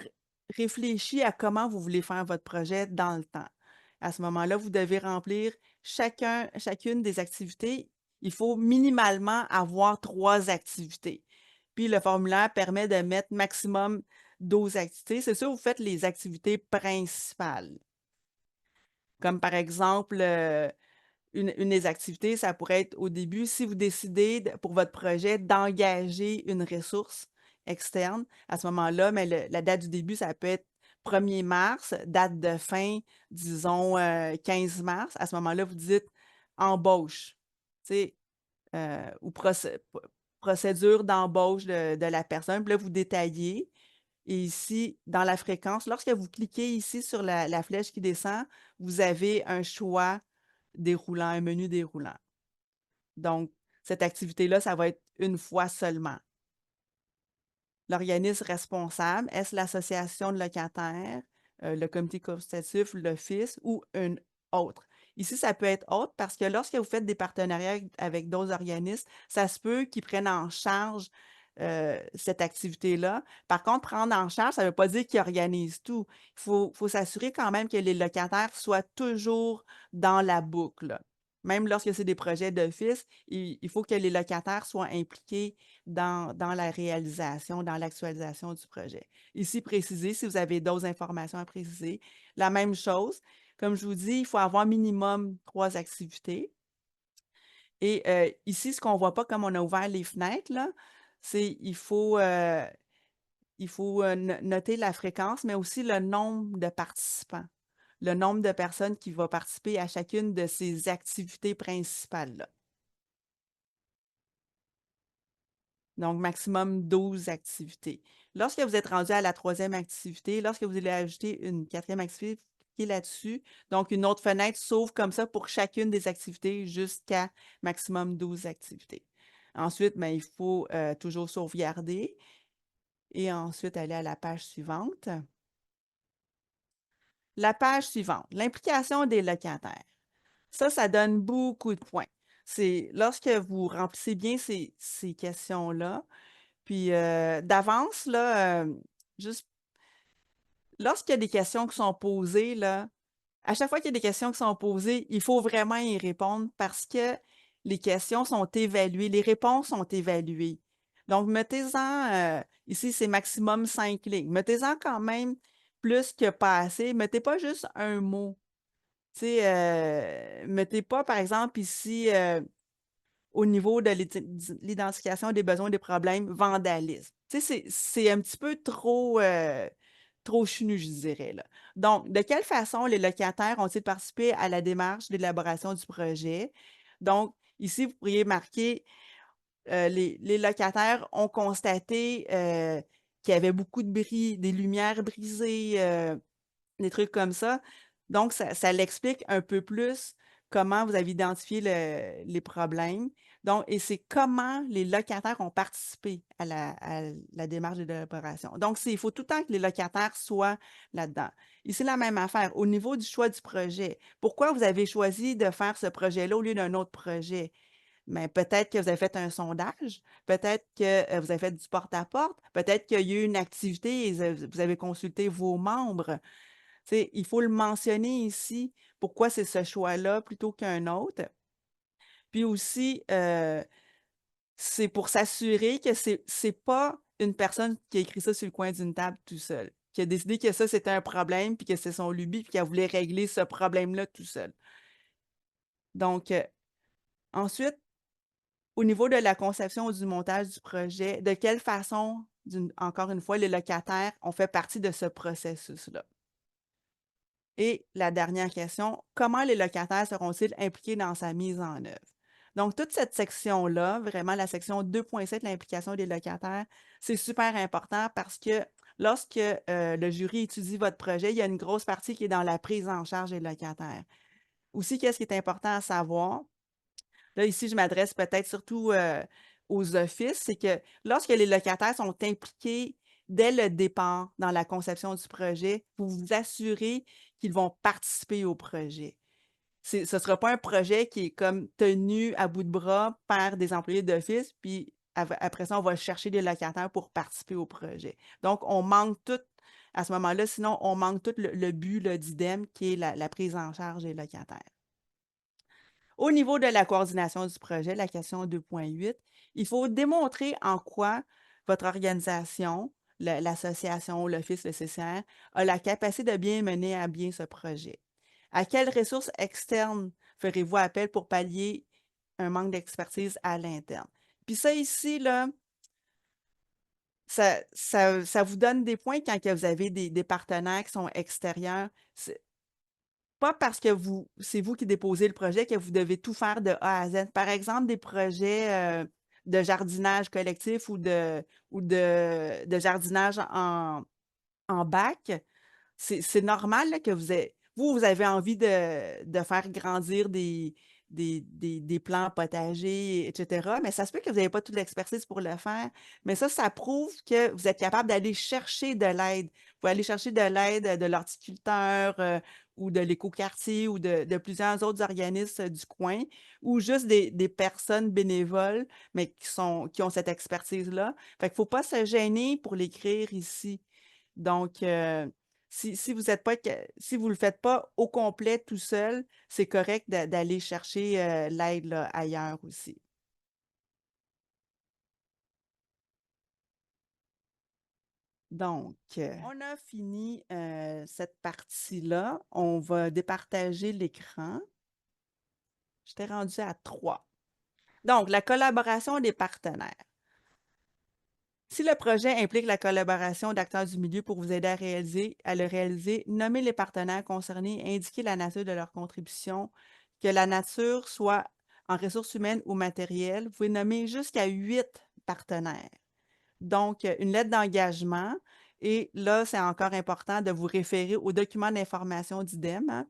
réfléchi à comment vous voulez faire votre projet dans le temps. À ce moment-là, vous devez remplir chacune des activités. Il faut minimalement avoir 3 activités. Puis le formulaire permet de mettre maximum 12 activités. C'est sûr, vous faites les activités principales. Comme par exemple, une des activités, ça pourrait être au début, si vous décidez pour votre projet d'engager une ressource externe, à ce moment-là, mais la date du début, ça peut être 1er mars, date de fin, disons 15 mars. À ce moment-là, vous dites embauche, tu sais, ou procédure d'embauche de la personne. Puis là, vous détaillez. Et ici, dans la fréquence, lorsque vous cliquez ici sur la flèche qui descend, vous avez un choix déroulant, un menu déroulant. Donc, cette activité-là, ça va être une fois seulement. L'organisme responsable, est-ce l'association de locataires, le comité consultatif, l'office ou une autre? Ici, ça peut être autre parce que lorsque vous faites des partenariats avec d'autres organismes, ça se peut qu'ils prennent en charge cette activité-là. Par contre, prendre en charge, ça ne veut pas dire qu'ils organisent tout. Il faut s'assurer quand même que les locataires soient toujours dans la boucle. Même lorsque c'est des projets d'office, il faut que les locataires soient impliqués dans la réalisation, dans l'actualisation du projet. Ici, préciser si vous avez d'autres informations à préciser. La même chose, comme je vous dis, il faut avoir minimum 3 activités. Et ici, ce qu'on ne voit pas comme on a ouvert les fenêtres, là, c'est il faut noter la fréquence, mais aussi le nombre de participants, le nombre de personnes qui vont participer à chacune de ces activités principales-là. Donc, maximum 12 activités. Lorsque vous êtes rendu à la 3e activité, lorsque vous allez ajouter une 4e activité là-dessus, donc une autre fenêtre s'ouvre comme ça pour chacune des activités jusqu'à maximum 12 activités. Ensuite, ben, il faut toujours sauvegarder et ensuite aller à la page suivante. La page suivante, l'implication des locataires. Ça donne beaucoup de points. C'est lorsque vous remplissez bien ces questions-là, puis d'avance, là, juste lorsqu'il y a des questions qui sont posées, là, à chaque fois qu'il y a des questions qui sont posées, il faut vraiment y répondre parce que les questions sont évaluées, les réponses sont évaluées. Donc, mettez-en, ici, c'est maximum 5 lignes. Mettez-en quand même plus que pas assez. Mettez pas juste un mot. Tu sais, mettez pas, par exemple, ici, au niveau de l'identification des besoins et des problèmes, vandalisme. Tu sais, c'est un petit peu trop chenu, je dirais, là. Donc, de quelle façon les locataires ont-ils participé à la démarche d'élaboration du projet? Donc, ici, vous pourriez marquer les locataires ont constaté qu'il y avait beaucoup de bris, des lumières brisées, des trucs comme ça. Donc, ça l'explique un peu plus comment vous avez identifié les problèmes. Donc, et c'est comment les locataires ont participé à la démarche de l'élaboration. Donc, il faut tout le temps que les locataires soient là-dedans. Ici, la même affaire. Au niveau du choix du projet, pourquoi vous avez choisi de faire ce projet-là au lieu d'un autre projet? Mais peut-être que vous avez fait un sondage, peut-être que vous avez fait du porte-à-porte, peut-être qu'il y a eu une activité et vous avez consulté vos membres. Tu sais, il faut le mentionner ici, pourquoi c'est ce choix-là plutôt qu'un autre. Puis aussi, c'est pour s'assurer que c'est pas une personne qui a écrit ça sur le coin d'une table tout seul, qui a décidé que ça, c'était un problème, puis que c'est son lubie, puis qu'elle voulait régler ce problème-là tout seul. Donc, ensuite, au niveau de la conception ou du montage du projet, de quelle façon, encore une fois, les locataires ont fait partie de ce processus-là? Et la dernière question, comment les locataires seront-ils impliqués dans sa mise en œuvre? Donc, toute cette section-là, vraiment la section 2.7, l'implication des locataires, c'est super important parce que lorsque le jury étudie votre projet, il y a une grosse partie qui est dans la prise en charge des locataires. Aussi, qu'est-ce qui est important à savoir? Là, ici, je m'adresse peut-être surtout aux offices, c'est que lorsque les locataires sont impliqués dès le départ dans la conception du projet, vous vous assurez qu'ils vont participer au projet. Ce ne sera pas un projet qui est comme tenu à bout de bras par des employés d'office, puis après ça, on va chercher des locataires pour participer au projet. Donc, on manque tout, à ce moment-là, sinon, on manque tout le but d'IDEM, qui est la prise en charge des locataires. Au niveau de la coordination du projet, la question 2.8, il faut démontrer en quoi votre organisation, l'association, l'Office, le CCR, a la capacité de bien mener à bien ce projet. À quelles ressources externes ferez-vous appel pour pallier un manque d'expertise à l'interne? Puis ça ici, là, ça vous donne des points quand vous avez des partenaires qui sont extérieurs. Pas parce que c'est vous qui déposez le projet que vous devez tout faire de A à Z. Par exemple, des projets de jardinage collectif ou de jardinage en bac, c'est normal là, que vous avez envie de faire grandir des plants potagers, etc. Mais ça se peut que vous n'avez pas toute l'expertise pour le faire. Mais ça prouve que vous êtes capable d'aller chercher de l'aide. Vous pouvez aller chercher de l'aide de l'horticulteur ou de l'écoquartier ou de plusieurs autres organismes du coin ou juste des personnes bénévoles, mais qui ont cette expertise-là. Fait qu'il ne faut pas se gêner pour l'écrire ici. Donc, si vous ne le faites pas au complet tout seul, c'est correct d'aller chercher l'aide ailleurs aussi. Donc, on a fini cette partie-là. On va départager l'écran. J'étais rendue à 3. Donc, la collaboration des partenaires. Si le projet implique la collaboration d'acteurs du milieu pour vous aider à le réaliser, nommez les partenaires concernés et indiquez la nature de leur contribution, que la nature soit en ressources humaines ou matérielles. Vous pouvez nommer jusqu'à 8 partenaires. Donc, une lettre d'engagement. Et là, c'est encore important de vous référer au document d'information d'IDEM. Hein.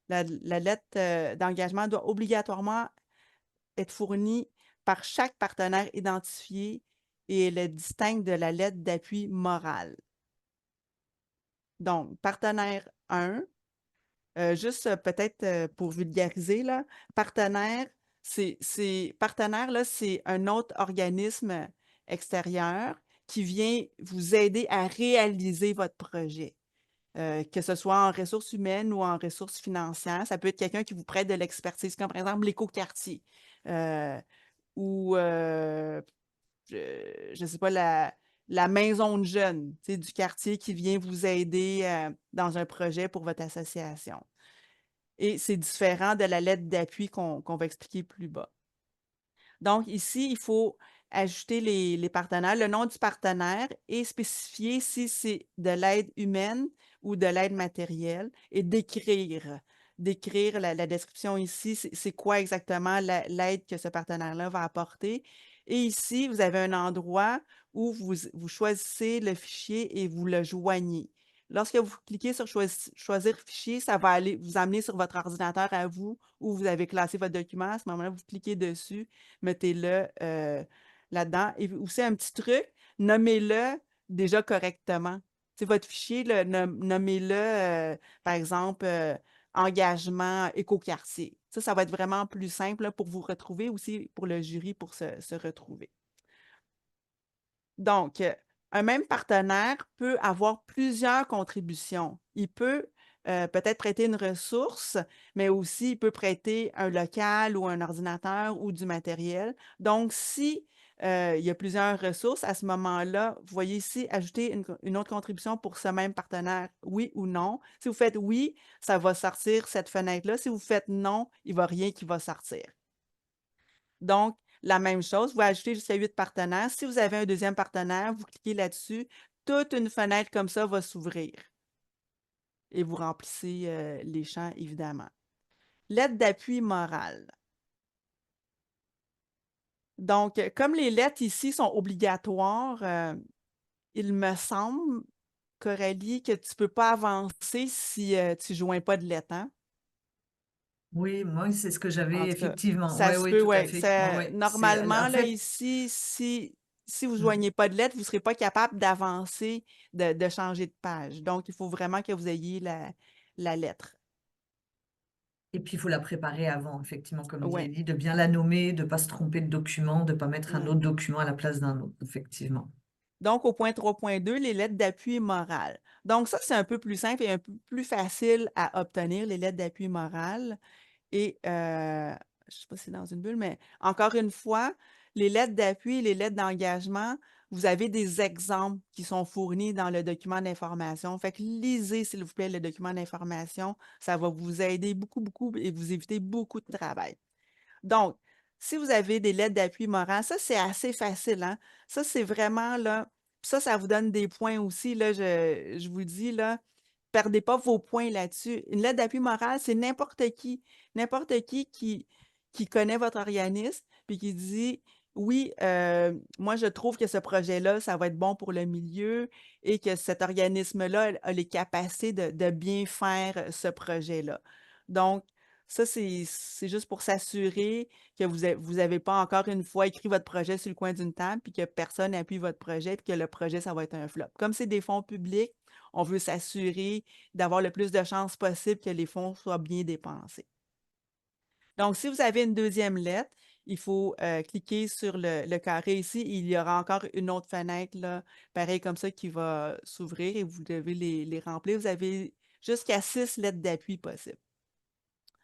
La lettre d'engagement doit obligatoirement être fournie par chaque partenaire identifié et elle est distincte de la lettre d'appui morale. Donc, partenaire 1, juste peut-être pour vulgariser, là, partenaire, partenaire, là, c'est un autre organisme extérieur qui vient vous aider à réaliser votre projet. Que ce soit en ressources humaines ou en ressources financières. Ça peut être quelqu'un qui vous prête de l'expertise, comme par exemple l'écoquartier ou je ne sais pas, la maison de jeunes du quartier qui vient vous aider dans un projet pour votre association. Et c'est différent de la lettre d'appui qu'on va expliquer plus bas. Donc, ici, il faut ajouter les partenaires, le nom du partenaire et spécifier si c'est de l'aide humaine ou de l'aide matérielle et décrire la description ici, c'est quoi exactement l'aide que ce partenaire-là va apporter Et ici, vous avez un endroit où vous choisissez le fichier et vous le joignez. Lorsque vous cliquez sur choisir fichier, ça va aller vous amener sur votre ordinateur à vous où vous avez classé votre document. À ce moment-là, vous cliquez dessus, mettez-le là-dedans. Et aussi, un petit truc, nommez-le déjà correctement. C'est votre fichier, nommez-le, par exemple, engagement écoquartier. Ça va être vraiment plus simple là, pour vous retrouver aussi, pour le jury, pour se retrouver. Donc, un même partenaire peut avoir plusieurs contributions. Il peut peut-être prêter une ressource, mais aussi il peut prêter un local ou un ordinateur ou du matériel. Donc, si il y a plusieurs ressources, à ce moment-là, vous voyez ici, ajouter une autre contribution pour ce même partenaire, oui ou non. Si vous faites oui, ça va sortir cette fenêtre-là. Si vous faites non, il n'y va rien qui va sortir. Donc, la même chose, vous ajoutez jusqu'à 8 partenaires. Si vous avez un deuxième partenaire, vous cliquez là-dessus, toute une fenêtre comme ça va s'ouvrir. Et vous remplissez les champs, évidemment. Lettre d'appui morale. Donc, comme les lettres ici sont obligatoires, il me semble, Coralie, que tu ne peux pas avancer si tu ne joins pas de lettres, hein? Oui, moi, c'est ce que En j'avais tout cas, effectivement. ça Oui, se oui, peut, tout à oui. fait. Ouais, ouais. Normalement, En là, fait, ici, si vous ne mm. joignez pas de lettres, vous ne serez pas capable d'avancer, de changer de page. Donc, il faut vraiment que vous ayez la lettre. Et puis, il faut la préparer avant, effectivement, comme dit Oui, Ellie, de bien la nommer, de ne pas se tromper de document, de ne pas mettre un oui. autre document à la place d'un autre, effectivement. Donc, au point 3.2, les lettres d'appui moral. Donc, ça, c'est un peu plus simple et un peu plus facile à obtenir, les lettres d'appui moral. Et je ne sais pas si c'est dans une bulle, mais encore une fois, les lettres d'appui et les lettres d'engagement, vous avez des exemples qui sont fournis dans le document d'information. Fait que lisez, s'il vous plaît, le document d'information. Ça va vous aider beaucoup, beaucoup et vous éviter beaucoup de travail. Donc, si vous avez des lettres d'appui moral, ça, c'est assez facile, hein? Ça, c'est vraiment, là, ça vous donne des points aussi, là, je vous dis, là, perdez pas vos points là-dessus. Une lettre d'appui moral, c'est n'importe qui connaît votre organisme, puis qui dit, oui, moi, je trouve que ce projet-là, ça va être bon pour le milieu et que cet organisme-là a les capacités de bien faire ce projet-là. Donc, ça, c'est juste pour s'assurer que vous n'avez pas encore une fois écrit votre projet sur le coin d'une table, puis que personne n'appuie votre projet, puis que le projet, ça va être un flop. Comme c'est des fonds publics, on veut s'assurer d'avoir le plus de chances possible que les fonds soient bien dépensés. Donc, si vous avez une deuxième lettre, il faut cliquer sur le carré ici. Il y aura encore une autre fenêtre, là, pareil comme ça, qui va s'ouvrir et vous devez les remplir. Vous avez jusqu'à 6 lettres d'appui possibles.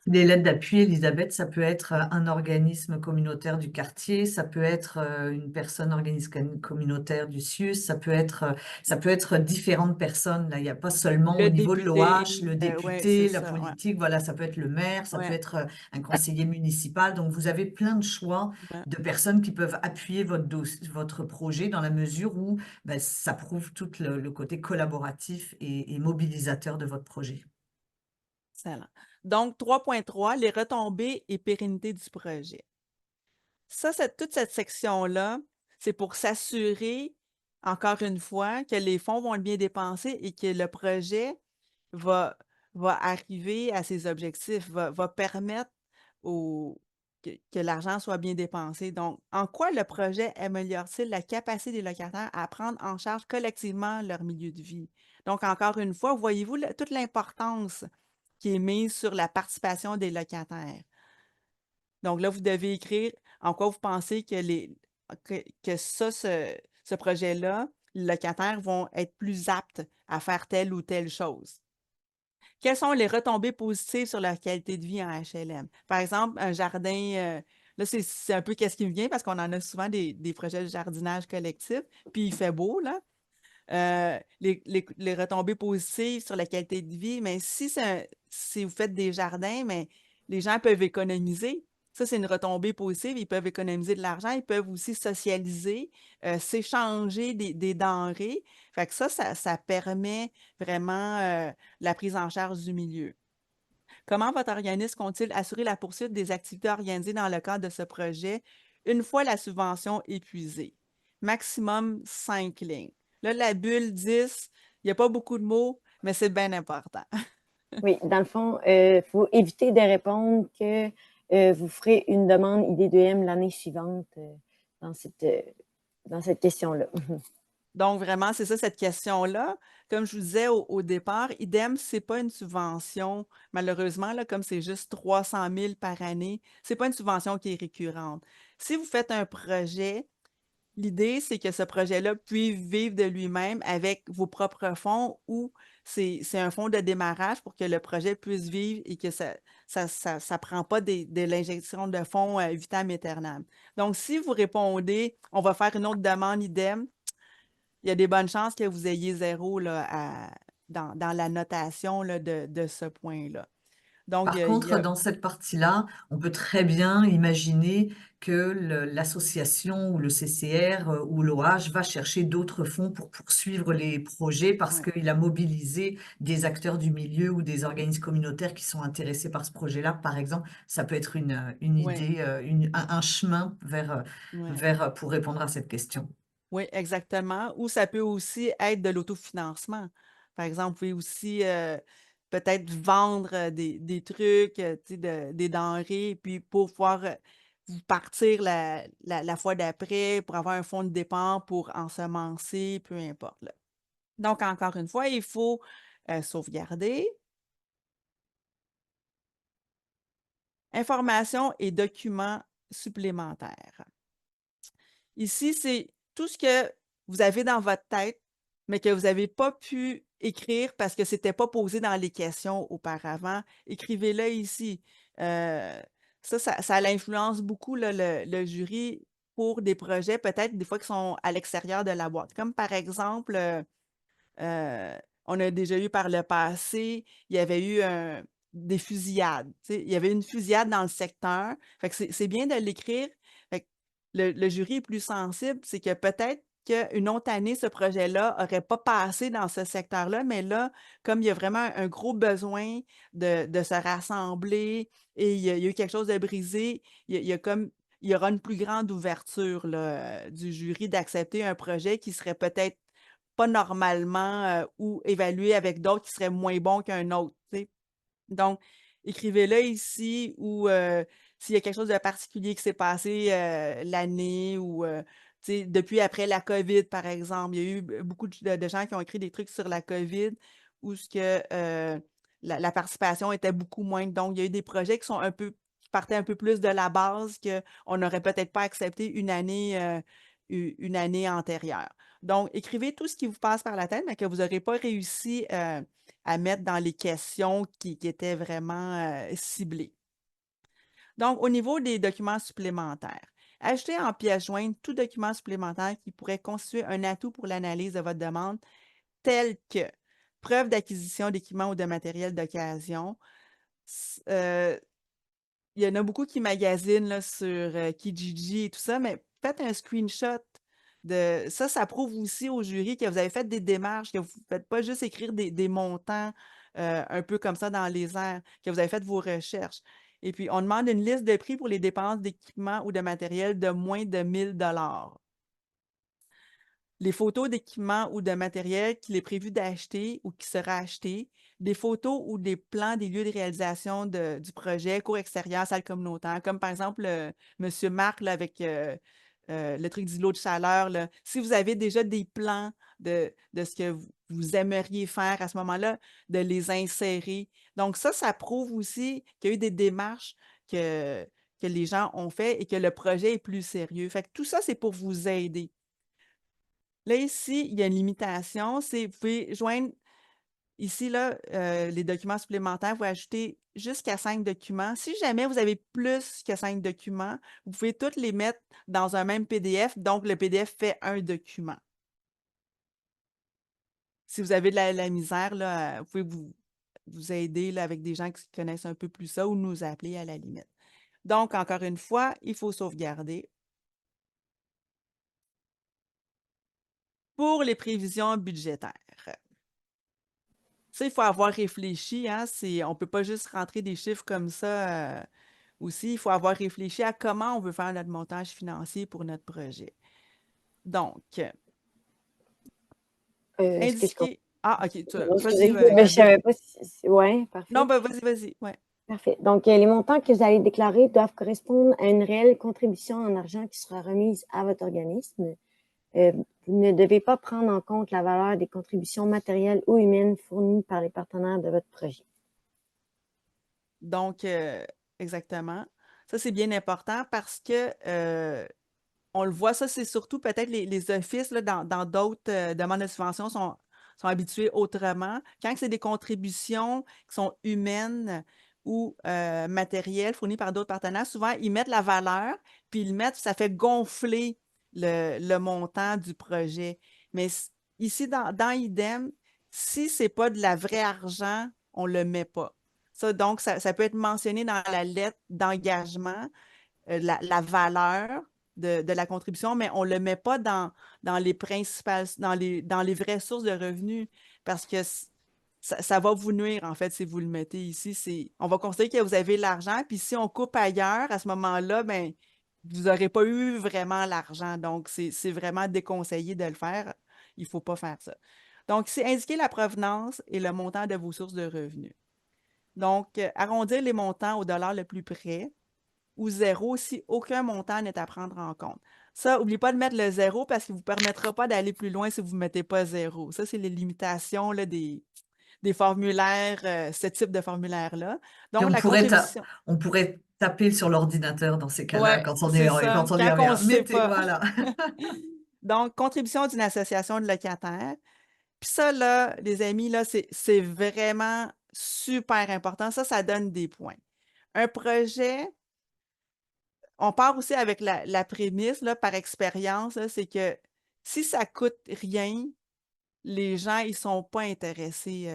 Les lettres d'appui, Elisabeth, ça peut être un organisme communautaire du quartier, ça peut être une personne organisme communautaire du CIUS, ça peut être différentes personnes. Là, il n'y a pas seulement au Le niveau de député, l'OH, le ouais, c'est député, la ça, ouais. politique, voilà, ça peut être le maire, ça peut Ouais, être un conseiller municipal. Donc, vous avez plein de choix ouais, de personnes qui peuvent appuyer votre projet dans la mesure où ben, ça prouve tout le côté collaboratif et mobilisateur de votre projet. excellent. Donc, 3.3, les retombées et pérennité du projet. Ça, toute cette section-là, c'est pour s'assurer, encore une fois, que les fonds vont être bien dépensés et que le projet va arriver à ses objectifs, va permettre que l'argent soit bien dépensé. Donc, en quoi le projet améliore-t-il la capacité des locataires à prendre en charge collectivement leur milieu de vie? Donc, encore une fois, voyez-vous toute l'importance qui est mise sur la participation des locataires. Donc là, vous devez écrire en quoi vous pensez que ce projet-là, les locataires vont être plus aptes à faire telle ou telle chose. Quelles sont les retombées positives sur leur qualité de vie en HLM? Par exemple, un jardin, là, c'est un peu qu'est-ce qui me vient parce qu'on en a souvent des projets de jardinage collectif, puis il fait beau, là. Les retombées positives sur la qualité de vie, mais si vous faites des jardins, mais les gens peuvent économiser. Ça, c'est une retombée positive. Ils peuvent économiser de l'argent. Ils peuvent aussi socialiser, s'échanger des denrées. Fait que ça permet vraiment la prise en charge du milieu. Comment votre organisme compte-t-il assurer la poursuite des activités organisées dans le cadre de ce projet? une fois la subvention épuisée. Maximum 5 lignes. Là, la bulle 10, il n'y a pas beaucoup de mots, mais c'est bien important. Oui, dans le fond, faut éviter de répondre que vous ferez une demande ID2M l'année suivante dans cette question-là. Donc, vraiment, c'est ça, cette question-là. Comme je vous disais au départ, IDEM, ce n'est pas une subvention, malheureusement, là, comme c'est juste 300 000 par année, ce n'est pas une subvention qui est récurrente. Si vous faites un projet, l'idée, c'est que ce projet-là puisse vivre de lui-même avec vos propres fonds ou c'est un fonds de démarrage pour que le projet puisse vivre et que ça ne prend pas de l'injection de fonds vitam aeternam. Donc, si vous répondez, on va faire une autre demande IDEM, il y a des bonnes chances que vous ayez 0 là, dans la notation là, de ce point-là. Donc, Par contre, dans cette partie-là, on peut très bien imaginer que l'association ou le CCR ou l'OH va chercher d'autres fonds pour poursuivre les projets parce Ouais. qu'il a mobilisé des acteurs du milieu ou des organismes communautaires qui sont intéressés par ce projet-là. Par exemple, ça peut être une Ouais. idée, un chemin Ouais. pour répondre à cette question. Oui, exactement. Ou ça peut aussi être de l'autofinancement. Par exemple, vous pouvez aussi peut-être vendre des trucs, tu sais, des denrées, puis pour pouvoir vous partir la fois d'après, pour avoir un fonds de dépenses pour ensemencer, peu importe, là. Donc, encore une fois, il faut sauvegarder. Informations et documents supplémentaires. Ici, c'est tout ce que vous avez dans votre tête, mais que vous n'avez pas pu écrire parce que ce n'était pas posé dans les questions auparavant. Écrivez-le ici. Ça l'influence beaucoup là, le jury pour des projets, peut-être des fois qui sont à l'extérieur de la boîte. Comme par exemple, on a déjà eu par le passé, il y avait eu des fusillades. Il y avait une fusillade dans le secteur. Fait que c'est bien de l'écrire. Fait que le jury est plus sensible, c'est que peut-être qu'une autre année, ce projet-là n'aurait pas passé dans ce secteur-là, mais là, comme il y a vraiment un gros besoin de se rassembler et il y a eu quelque chose de brisé, il y aura une plus grande ouverture là, du jury d'accepter un projet qui serait peut-être pas normalement ou évalué avec d'autres qui seraient moins bons qu'un autre, tu sais. Donc, écrivez-le ici ou s'il y a quelque chose de particulier qui s'est passé l'année ou tu sais, depuis après la COVID, par exemple. Il y a eu beaucoup de gens qui ont écrit des trucs sur la COVID où ce que la participation était beaucoup moindre. Donc, il y a eu des projets qui partaient un peu plus de la base qu'on n'aurait peut-être pas accepté une année antérieure. Donc, écrivez tout ce qui vous passe par la tête, mais que vous n'aurez pas réussi à mettre dans les questions qui étaient vraiment ciblées. Donc, au niveau des documents supplémentaires, ajoutez en pièce jointe tout document supplémentaire qui pourrait constituer un atout pour l'analyse de votre demande, tel que preuve d'acquisition d'équipements ou de matériel d'occasion. Il y en a beaucoup qui magasinent là, sur Kijiji et tout ça, mais faites un screenshot de ça. Ça prouve aussi au jury que vous avez fait des démarches, que vous ne faites pas juste écrire des montants un peu comme ça dans les airs, que vous avez fait vos recherches. Et puis, on demande une liste de prix pour les dépenses d'équipement ou de matériel de moins de 1 000 $. Les photos d'équipement ou de matériel qu'il est prévu d'acheter ou qui sera acheté, des photos ou des plans des lieux de réalisation du projet, cours extérieur, salle communautaire, comme par exemple M. Marc là, avec le truc d'îlot de chaleur. Là. Si vous avez déjà des plans de ce que vous aimeriez faire à ce moment-là, de les insérer. Donc ça prouve aussi qu'il y a eu des démarches que les gens ont fait et que le projet est plus sérieux. Fait que tout ça, c'est pour vous aider. Là, ici, il y a une limitation, c'est vous pouvez joindre ici, là, les documents supplémentaires, vous ajoutez jusqu'à 5 documents. Si jamais vous avez plus que 5 documents, vous pouvez tous les mettre dans un même PDF, donc le PDF fait un document. Si vous avez de la misère, là, vous pouvez vous aider là, avec des gens qui connaissent un peu plus ça ou nous appeler à la limite. Donc, encore une fois, il faut sauvegarder. Pour les prévisions budgétaires. Ça, il faut avoir réfléchi, hein, on ne peut pas juste rentrer des chiffres comme ça Aussi, il faut avoir réfléchi à comment on veut faire notre montage financier pour notre projet. Donc, Est-ce que je comprends? indiquer... Ah, OK, Non, vas-y, excusez, mais je Gabi. savais pas si... Ouais, Non, parfait. ben vas-y. Ouais. Parfait. Donc, les montants que vous allez déclarer doivent correspondre à une réelle contribution en argent qui sera remise à votre organisme. Vous ne devez pas prendre en compte la valeur des contributions matérielles ou humaines fournies par les partenaires de votre projet. Donc, exactement. Ça, c'est bien important parce que on le voit, ça, c'est surtout peut-être les offices là, dans d'autres demandes de subvention sont habitués autrement. Quand c'est des contributions qui sont humaines ou matérielles fournies par d'autres partenaires, souvent, ils mettent la valeur, puis ils mettent, ça fait gonfler le montant du projet. Mais ici, dans IDEM, si ce n'est pas de la vraie argent, on ne le met pas. Ça, donc, ça peut être mentionné dans la lettre d'engagement, la valeur de la contribution, mais on ne le met pas dans les principales, dans les vraies sources de revenus parce que ça va vous nuire, en fait, si vous le mettez ici. On va considérer que vous avez l'argent, puis si on coupe ailleurs, à ce moment-là, ben, vous n'aurez pas eu vraiment l'argent. Donc, c'est vraiment déconseillé de le faire. Il ne faut pas faire ça. Donc, c'est indiquer la provenance et le montant de vos sources de revenus. Donc, arrondir les montants au dollar le plus près ou 0 si aucun montant n'est à prendre en compte. Ça, n'oubliez pas de mettre le 0 parce qu'il ne vous permettra pas d'aller plus loin si vous ne mettez pas 0. Ça, c'est les limitations là, des formulaires, ce type de formulaire-là. Puis Donc, la contribution. on pourrait taper sur l'ordinateur dans ces cas-là Oui, c'est ça, quand on ne sait pas. Voilà. Donc, contribution d'une association de locataires. Puis ça, là, les amis, là, c'est vraiment super important. Ça donne des points. Un projet, on part aussi avec la prémisse, là, par expérience, là, c'est que si ça ne coûte rien, les gens, ils ne sont pas intéressés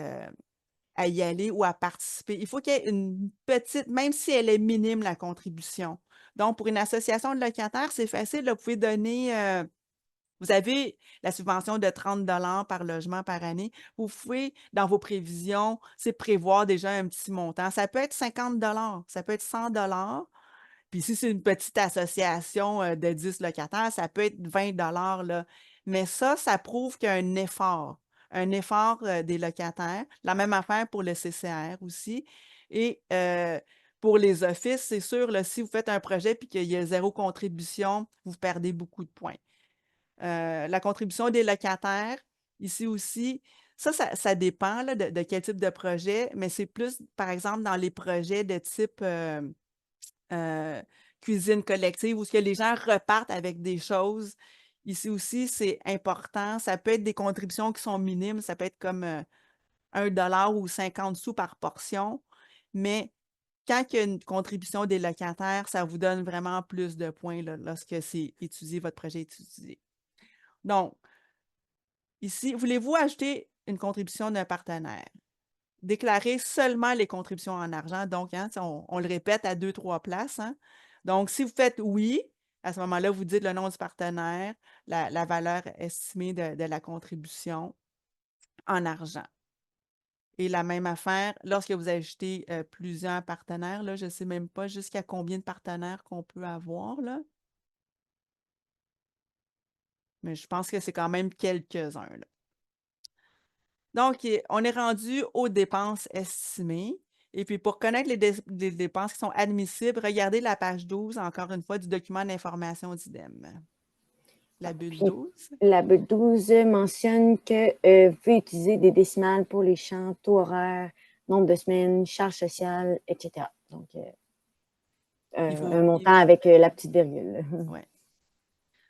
à y aller ou à participer. Il faut qu'il y ait une petite, même si elle est minime, la contribution. Donc, pour une association de locataires, c'est facile, là, vous pouvez donner, vous avez la subvention de 30 $ par logement par année. Vous pouvez, dans vos prévisions, c'est prévoir déjà un petit montant. Ça peut être 50 $, ça peut être 100 $. Puis si c'est une petite association de 10 locataires, ça peut être 20 $ là. Mais ça prouve qu'il y a un effort des locataires. La même affaire pour le CCR aussi. Et pour les offices, c'est sûr, là, si vous faites un projet et qu'il y a 0 contribution, vous perdez beaucoup de points. La contribution des locataires, ici aussi, ça dépend là, de quel type de projet, mais c'est plus, par exemple, dans les projets de type cuisine collective où ce que les gens repartent avec des choses. Ici aussi, c'est important. Ça peut être des contributions qui sont minimes. Ça peut être comme 1 $ ou 50 sous par portion. Mais quand il y a une contribution des locataires, ça vous donne vraiment plus de points là, lorsque c'est étudié, votre projet est étudié. Donc, ici, voulez-vous ajouter une contribution d'un partenaire? Déclarer seulement les contributions en argent. Donc, hein, on le répète à 2-3 places. Hein. Donc, si vous faites oui, à ce moment-là, vous dites le nom du partenaire, la valeur estimée de la contribution en argent. Et la même affaire, lorsque vous ajoutez plusieurs partenaires, là, je ne sais même pas jusqu'à combien de partenaires qu'on peut avoir, là. Mais je pense que c'est quand même quelques-uns, là. Donc, on est rendu aux dépenses estimées. Et puis, pour connaître les dépenses qui sont admissibles, regardez la page 12, encore une fois, du document d'information d'IDEM. La bulle 12. La bulle 12 mentionne que vous pouvez utiliser des décimales pour les champs, taux horaire, nombre de semaines, charge sociale, etc. Donc, un montant avec la petite virgule. Oui.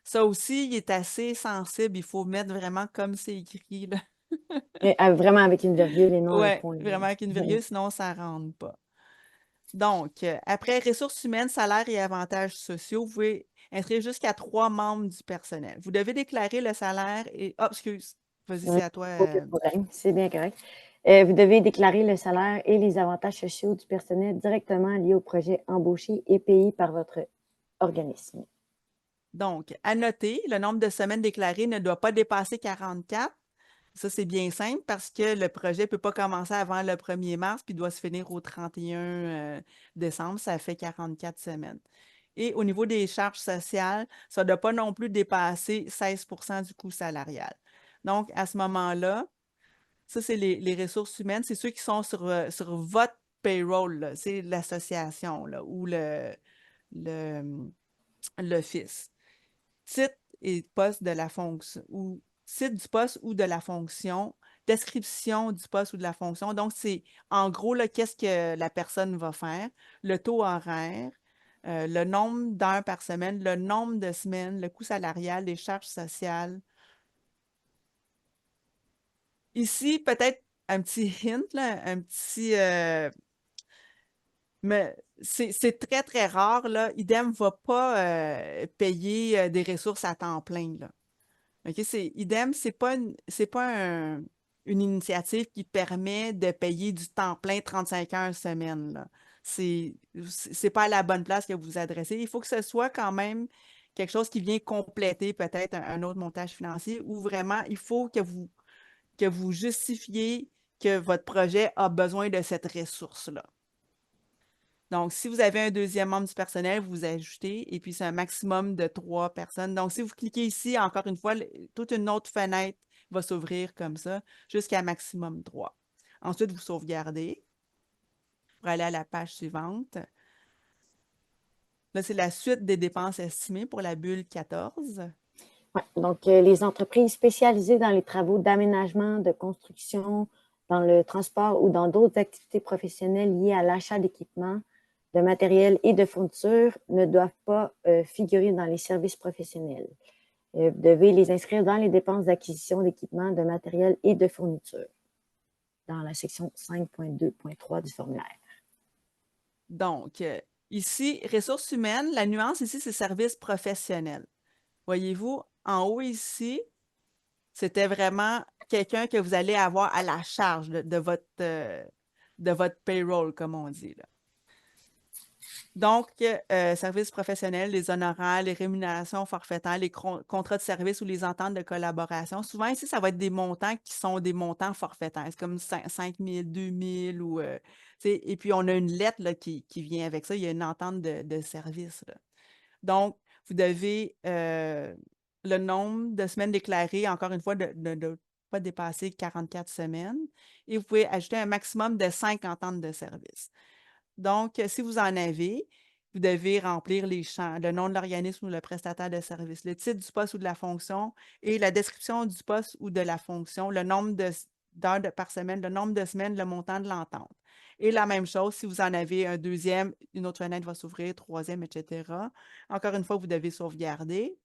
Ça aussi, il est assez sensible. Il faut mettre vraiment comme c'est écrit, là. Vraiment avec une virgule et non un point. Oui, vraiment avec une virgule, sinon ça ne rentre pas. Donc, après ressources humaines, salaires et avantages sociaux, vous pouvez inscrire jusqu'à 3 membres du personnel. Vous devez déclarer le salaire et... Oh, excuse. Vas-y, c'est à toi. Aucun problème, c'est bien correct. Vous devez déclarer le salaire et les avantages sociaux du personnel directement liés au projet embauché et payé par votre organisme. Donc, à noter, le nombre de semaines déclarées ne doit pas dépasser 44. Ça, c'est bien simple parce que le projet ne peut pas commencer avant le 1er mars puis doit se finir au 31 décembre. Ça fait 44 semaines. Et au niveau des charges sociales, ça ne doit pas non plus dépasser 16% du coût salarial. Donc, à ce moment-là, ça, c'est les ressources humaines. C'est ceux qui sont sur votre payroll, là. C'est l'association là, ou l'office. Titre et poste de la fonction, ou titre du poste ou de la fonction, description du poste ou de la fonction. Donc, c'est en gros, là, qu'est-ce que la personne va faire, le taux horaire, le nombre d'heures par semaine, le nombre de semaines, le coût salarial, les charges sociales. Ici, peut-être un petit hint, là, un petit... mais c'est très, très rare, là. IDEM ne va pas payer des ressources à temps plein, là. OK, IDEM, c'est pas une initiative qui permet de payer du temps plein 35 heures semaine, là. C'est pas à la bonne place que vous vous adressez. Il faut que ce soit quand même quelque chose qui vient compléter peut-être un autre montage financier ou vraiment, il faut que vous justifiez que votre projet a besoin de cette ressource-là. Donc, si vous avez un deuxième membre du personnel, vous ajoutez, et puis c'est un maximum de 3 personnes. Donc, si vous cliquez ici, encore une fois, toute une autre fenêtre va s'ouvrir comme ça, jusqu'à maximum 3. Ensuite, vous sauvegardez pour aller à la page suivante. Là, c'est la suite des dépenses estimées pour la bulle 14. Ouais, donc, les entreprises spécialisées dans les travaux d'aménagement, de construction, dans le transport ou dans d'autres activités professionnelles liées à l'achat d'équipements, de matériel et de fournitures ne doivent pas figurer dans les services professionnels. Vous devez les inscrire dans les dépenses d'acquisition d'équipements, de matériel et de fournitures, dans la section 5.2.3 du formulaire. Donc, ici, ressources humaines, la nuance ici, c'est services professionnels. Voyez-vous, en haut ici, c'était vraiment quelqu'un que vous allez avoir à la charge de votre payroll, comme on dit, là. Donc, services professionnels, les honoraires, les rémunérations forfaitaires, les contrats de service ou les ententes de collaboration. Souvent, ici, ça va être des montants qui sont des montants forfaitaires. C'est comme 5 000, 2 000 ou... et puis, on a une lettre là, qui vient avec ça. Il y a une entente de service, là. Donc, vous devez le nombre de semaines déclarées, encore une fois, de ne pas dépasser 44 semaines. Et vous pouvez ajouter un maximum de 5 ententes de service. Donc, si vous en avez, vous devez remplir les champs, le nom de l'organisme ou le prestataire de service, le titre du poste ou de la fonction et la description du poste ou de la fonction, le nombre d'heures par semaine, le nombre de semaines, le montant de l'entente. Et la même chose, si vous en avez un deuxième, une autre fenêtre va s'ouvrir, troisième, etc. Encore une fois, vous devez sauvegarder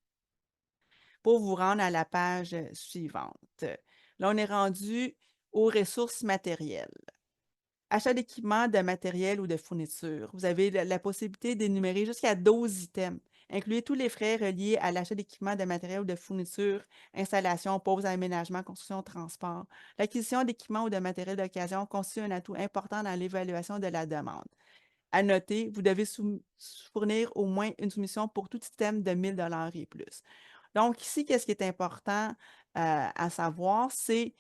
pour vous rendre à la page suivante. Là, on est rendu aux ressources matérielles. Achat d'équipements, de matériel ou de fourniture. Vous avez la possibilité d'énumérer jusqu'à 12 items. Incluez tous les frais reliés à l'achat d'équipements, de matériel ou de fourniture, installation, pause, aménagement, construction, transport. L'acquisition d'équipements ou de matériel d'occasion constitue un atout important dans l'évaluation de la demande. À noter, vous devez fournir au moins une soumission pour tout item de 1 000 $ et plus. Donc, ici, qu'est-ce qui est important à savoir, c'est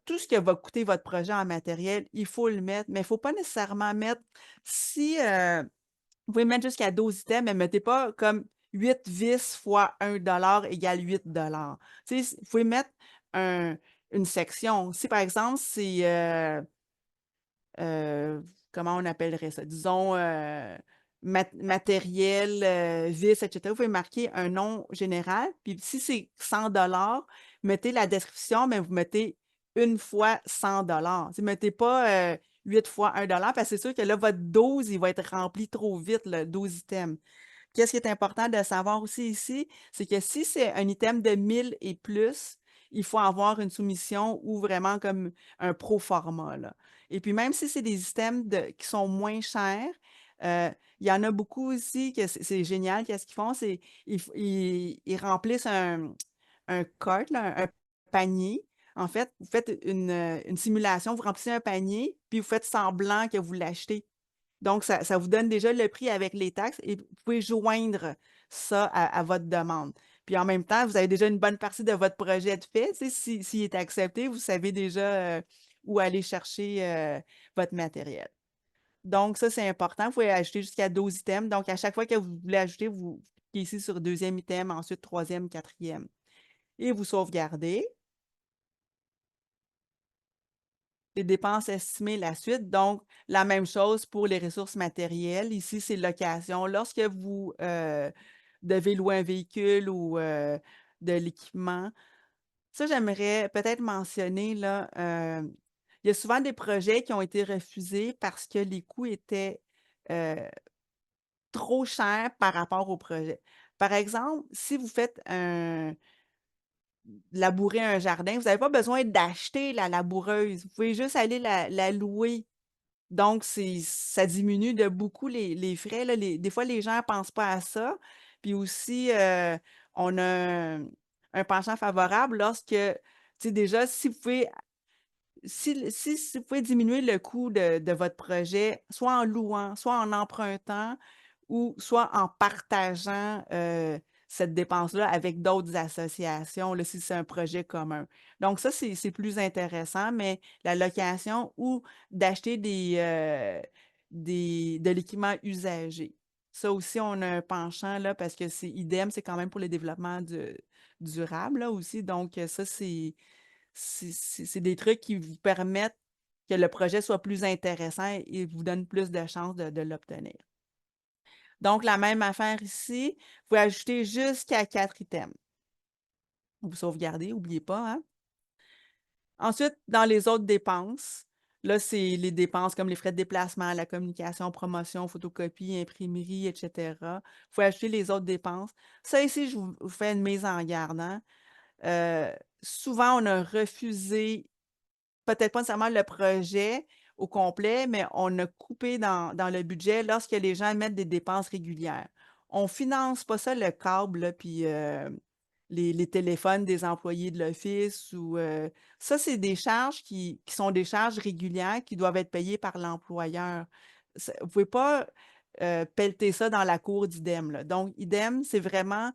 tout ce que va coûter votre projet en matériel, il faut le mettre, mais il ne faut pas nécessairement mettre, si vous pouvez mettre jusqu'à 12 items, mais ne mettez pas comme 8 vis fois 1 $ égale 8 $. Tu sais, vous pouvez mettre une section. Si par exemple, c'est, comment on appellerait ça? Disons, matériel, vis, etc. Vous pouvez marquer un nom général, puis si c'est 100 $, mettez la description, mais vous mettez une fois 100 $. Ne mettez pas 8 fois 1 $, parce que c'est sûr que là, votre 12, il va être rempli trop vite, le 12 items. Qu'est-ce qui est important de savoir aussi ici, c'est que si c'est un item de 1000 et plus, il faut avoir une soumission ou vraiment comme un pro-forma, là. Et puis même si c'est des items qui sont moins chers, il y en a beaucoup aussi que c'est génial. Qu'est-ce qu'ils font? C'est ils remplissent un cart, là, un panier. En fait, vous faites une simulation, vous remplissez un panier, puis vous faites semblant que vous l'achetez. Donc, ça vous donne déjà le prix avec les taxes et vous pouvez joindre ça à votre demande. Puis en même temps, vous avez déjà une bonne partie de votre projet de fait. Tu sais, s'il est accepté, vous savez déjà où aller chercher votre matériel. Donc, ça, c'est important. Vous pouvez ajouter jusqu'à 12 items. Donc, à chaque fois que vous voulez ajouter, vous cliquez ici sur deuxième item, ensuite troisième, quatrième. Et vous sauvegardez. Les dépenses estimées, la suite. Donc, la même chose pour les ressources matérielles. Ici, c'est location. Lorsque vous devez louer un véhicule ou de l'équipement, ça, j'aimerais peut-être mentionner, là, il y a souvent des projets qui ont été refusés parce que les coûts étaient trop chers par rapport au projet. Par exemple, si vous faites labourer un jardin, vous n'avez pas besoin d'acheter la laboureuse. Vous pouvez juste aller la louer. Donc, ça diminue de beaucoup les frais, là. Des fois, les gens ne pensent pas à ça. Puis aussi, on a un penchant favorable lorsque, tu sais, déjà, si vous pouvez diminuer le coût de votre projet, soit en louant, soit en empruntant, ou soit en partageant cette dépense-là avec d'autres associations, là, si c'est un projet commun. Donc, ça, c'est plus intéressant, mais la location ou d'acheter de l'équipement usagé. Ça aussi, on a un penchant là, parce que c'est idem, c'est quand même pour le développement durable là, aussi. Donc, ça, c'est des trucs qui vous permettent que le projet soit plus intéressant et vous donne plus de chances de l'obtenir. Donc, la même affaire ici, vous pouvez ajouter jusqu'à 4 items. Vous sauvegardez, n'oubliez pas, hein? Ensuite, dans les autres dépenses, là, c'est les dépenses comme les frais de déplacement, la communication, promotion, photocopie, imprimerie, etc. Vous pouvez ajouter les autres dépenses. Ça, ici, je vous fais une mise en garde, hein? Souvent, on a refusé, peut-être pas nécessairement le projet au complet, mais on a coupé dans le budget lorsque les gens mettent des dépenses régulières. On ne finance pas ça, le câble, là, puis les téléphones des employés de l'office. Ça, c'est des charges qui sont des charges régulières qui doivent être payées par l'employeur. Vous ne pouvez pas pelleter ça dans la cour d'IDEM, là. Donc, IDEM, c'est vraiment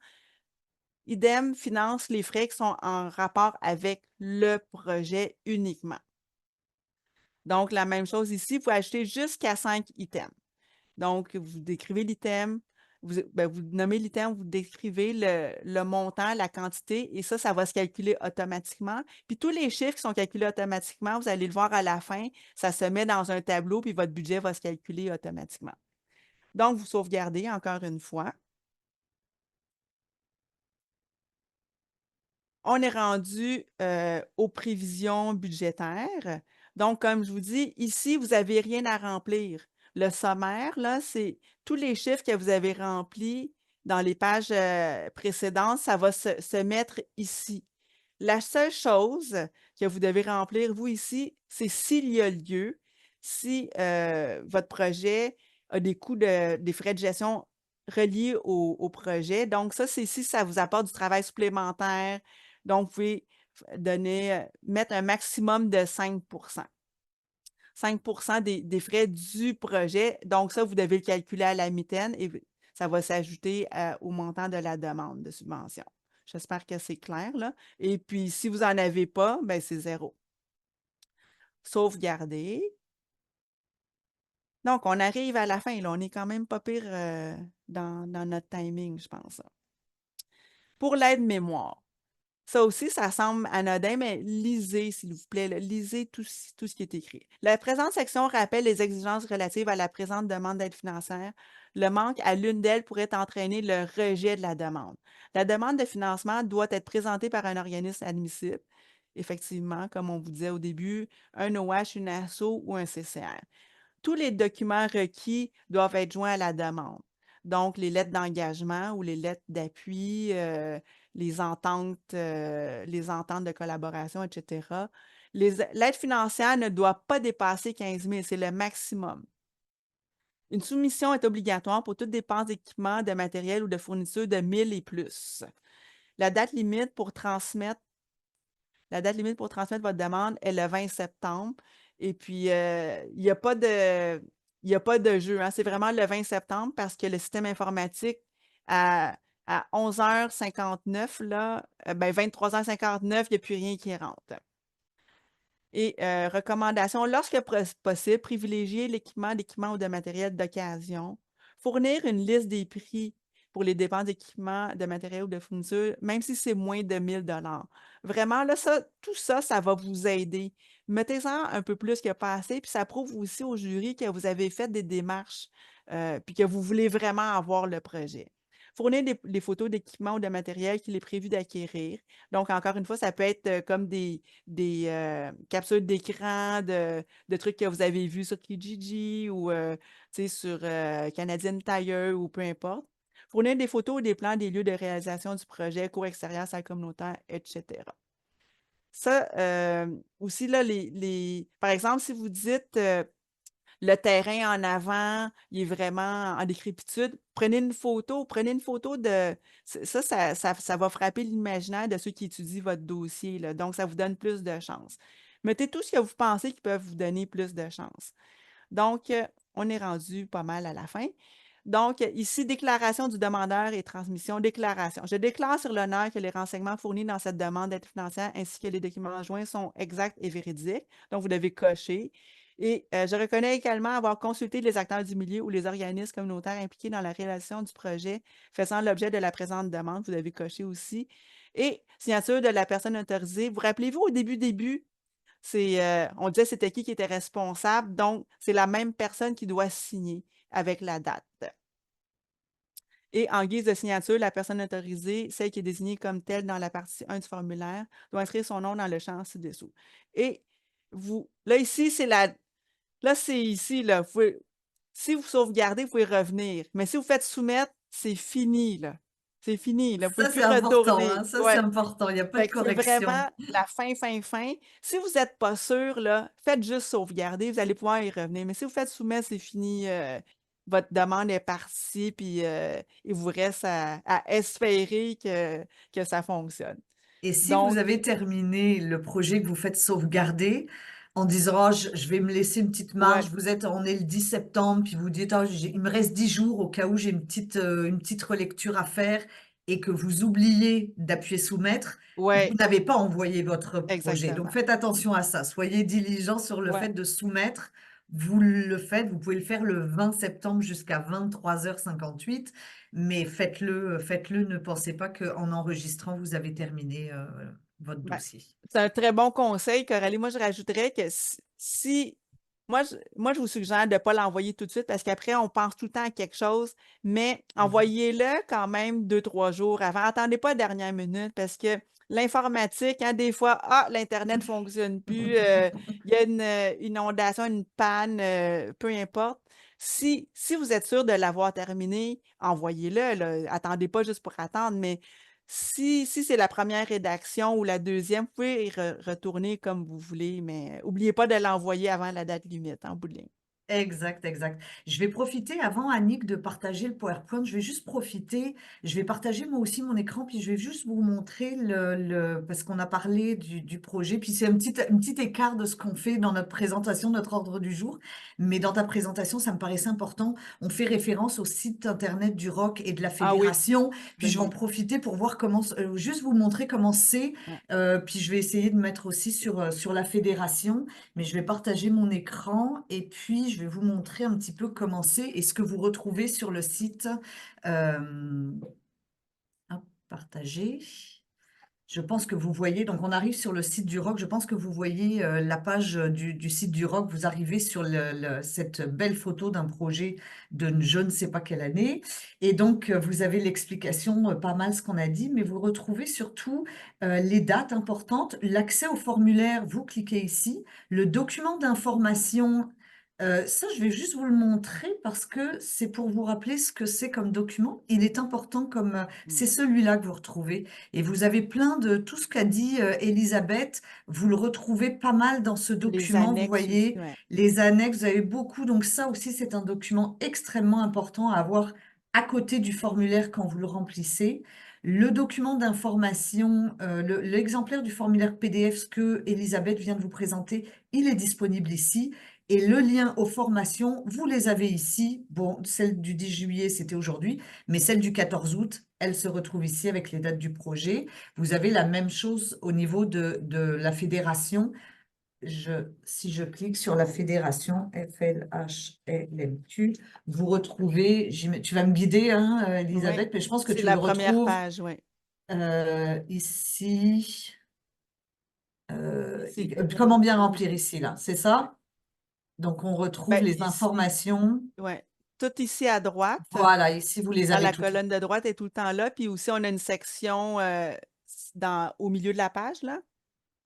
IDEM finance les frais qui sont en rapport avec le projet uniquement. Donc, la même chose ici, vous pouvez acheter jusqu'à 5 items. Donc, vous décrivez l'item, vous nommez l'item, vous décrivez le montant, la quantité, et ça va se calculer automatiquement. Puis tous les chiffres qui sont calculés automatiquement, vous allez le voir à la fin, ça se met dans un tableau, puis votre budget va se calculer automatiquement. Donc, vous sauvegardez encore une fois. On est rendu aux prévisions budgétaires. Donc, comme je vous dis, ici, vous n'avez rien à remplir. Le sommaire, là, c'est tous les chiffres que vous avez remplis dans les pages précédentes, ça va se mettre ici. La seule chose que vous devez remplir, vous, ici, c'est s'il y a lieu, si votre projet a des coûts des frais de gestion reliés au projet. Donc, ça, c'est si ça vous apporte du travail supplémentaire. Donc, vous pouvez mettre un maximum de 5 5 des frais du projet. Donc, ça, vous devez le calculer à la mitaine et ça va s'ajouter au montant de la demande de subvention. J'espère que c'est clair, là. Et puis, si vous n'en avez pas, ben c'est 0. Sauvegarder. Donc, on arrive à la fin, là. On est quand même pas pire dans notre timing, je pense. Pour l'aide-mémoire. Ça aussi, ça semble anodin, mais lisez, s'il vous plaît, là, lisez tout ce qui est écrit. La présente section rappelle les exigences relatives à la présente demande d'aide financière. Le manque à l'une d'elles pourrait entraîner le rejet de la demande. La demande de financement doit être présentée par un organisme admissible. Effectivement, comme on vous disait au début, un OH, une ASSO ou un CCR. Tous les documents requis doivent être joints à la demande. Donc, les lettres d'engagement ou les lettres d'appui, les ententes de collaboration, etc. L'aide financière ne doit pas dépasser 15 000, c'est le maximum. Une soumission est obligatoire pour toute dépense d'équipement, de matériel ou de fourniture de 1 000 et plus. La date limite pour transmettre votre demande est le 20 septembre. Et puis, il n'y a pas de jeu, hein. C'est vraiment le 20 septembre parce que le système informatique, à à 11h59, là, 23h59, il n'y a plus rien qui rentre. Et recommandation, lorsque possible, privilégier d'équipement ou de matériel d'occasion. Fournir une liste des prix pour les dépenses d'équipement, de matériel ou de fourniture, même si c'est moins de 1 000 $. Vraiment, là, tout ça, ça va vous aider. Mettez-en un peu plus que pas assez, puis ça prouve aussi au jury que vous avez fait des démarches, puis que vous voulez vraiment avoir le projet. Fournir des photos d'équipement ou de matériel qu'il est prévu d'acquérir. Donc, encore une fois, ça peut être comme des captures d'écran de trucs que vous avez vus sur Kijiji ou sur Canadian Tire ou peu importe. Fournir des photos ou des plans des lieux de réalisation du projet, cours extérieur, salle communautaire, etc. Ça, aussi, là, par exemple, si vous dites le terrain en avant, il est vraiment en décrépitude, prenez une photo de... Ça va frapper l'imaginaire de ceux qui étudient votre dossier, là. Donc, ça vous donne plus de chance. Mettez tout ce que vous pensez qui peuvent vous donner plus de chance. Donc, on est rendu pas mal à la fin. Donc, ici, déclaration du demandeur et transmission. Déclaration. Je déclare sur l'honneur que les renseignements fournis dans cette demande d'aide financière ainsi que les documents joints sont exacts et véridiques. Donc, vous devez cocher. Et je reconnais également avoir consulté les acteurs du milieu ou les organismes communautaires impliqués dans la réalisation du projet faisant l'objet de la présente demande. Vous devez cocher aussi. Et signature de la personne autorisée. Vous rappelez-vous au début, on disait c'était qui était responsable. Donc, c'est la même personne qui doit signer avec la date. Et en guise de signature, la personne autorisée, celle qui est désignée comme telle dans la partie 1 du formulaire, doit inscrire son nom dans le champ ci-dessous. Et là, ici, c'est ici, là. Si vous sauvegardez, vous pouvez revenir. Mais si vous faites soumettre, c'est fini, là. C'est fini, là. Vous ne Ça, pouvez c'est plus important, retourner. hein. Ça, c'est Ouais. important. Il n'y a pas Fait de que c'est correction. vraiment la fin. Si vous n'êtes pas sûr, là, faites juste sauvegarder, vous allez pouvoir y revenir. Mais si vous faites soumettre, c'est fini. Votre demande est partie, puis il vous reste à espérer que ça fonctionne. Et si Donc, vous avez terminé le projet que vous faites sauvegarder en disant oh, je vais me laisser une petite marge, on est le 10 septembre, puis vous dites oh, il me reste 10 jours au cas où j'ai une petite relecture à faire et que vous oubliez d'appuyer soumettre, vous n'avez pas envoyé votre projet. Donc exactement. faites attention à ça. Soyez diligents sur le fait de soumettre. Vous le faites, vous pouvez le faire le 20 septembre jusqu'à 23h58, mais faites-le, ne pensez pas qu'en enregistrant, vous avez terminé votre dossier. C'est un très bon conseil, Coralie. Moi, je rajouterais que moi, je vous suggère de ne pas l'envoyer tout de suite parce qu'après, on pense tout le temps à quelque chose, mais envoyez-le quand même 2-3 jours avant. Attendez pas la dernière minute parce que l'informatique, hein, des fois, l'Internet ne fonctionne plus, il y a une inondation, une panne, peu importe. Si vous êtes sûr de l'avoir terminé, envoyez-le, là. Attendez pas juste pour attendre, mais si c'est la première rédaction ou la deuxième, vous pouvez y retourner comme vous voulez, mais n'oubliez pas de l'envoyer avant la date limite, en bout de ligne. Exact. Je vais profiter, avant Annick de partager le PowerPoint, je vais partager moi aussi mon écran, puis je vais juste vous montrer parce qu'on a parlé du projet, puis c'est un petit écart de ce qu'on fait dans notre présentation, notre ordre du jour, mais dans ta présentation, ça me paraissait important. On fait référence au site internet du ROC et de la fédération, puis je vais en profiter pour voir juste vous montrer comment c'est, puis je vais essayer de mettre aussi sur la fédération, mais je vais partager mon écran et puis je vais vous montrer un petit peu comment c'est et ce que vous retrouvez sur le site. Partager. Je pense que vous voyez, donc on arrive sur le site du ROC, je pense que vous voyez la page du site du ROC, vous arrivez sur cette belle photo d'un projet de je ne sais pas quelle année, et donc vous avez l'explication, pas mal ce qu'on a dit, mais vous retrouvez surtout les dates importantes, l'accès au formulaire, vous cliquez ici, le document d'information. Ça, je vais juste vous le montrer parce que c'est pour vous rappeler ce que c'est comme document. Il est important c'est celui-là que vous retrouvez. Et vous avez plein de tout ce qu'a dit Elisabeth. Vous le retrouvez pas mal dans ce document. Vous voyez les annexes, vous avez beaucoup. Donc ça aussi, c'est un document extrêmement important à avoir à côté du formulaire quand vous le remplissez. Le document d'information, l'exemplaire du formulaire PDF, ce que Elisabeth vient de vous présenter, il est disponible ici. Et le lien aux formations, vous les avez ici. Bon, celle du 10 juillet, c'était aujourd'hui, mais celle du 14 août, elle se retrouve ici avec les dates du projet. Vous avez la même chose au niveau de la fédération. Si je clique sur la fédération FLHLMQ, vous retrouvez, tu vas me guider, hein, Elisabeth, Oui, mais je pense que c'est tu la le première retrouves page, oui. ici. Ici. Comment bien remplir ici, là, c'est ça? Donc, on retrouve Ben, les ici, informations. ouais. Tout ici à droite, Voilà, ici, vous les dans avez la toutes. colonne de droite, est tout le temps là. Puis aussi, on a une section au milieu de la page, là,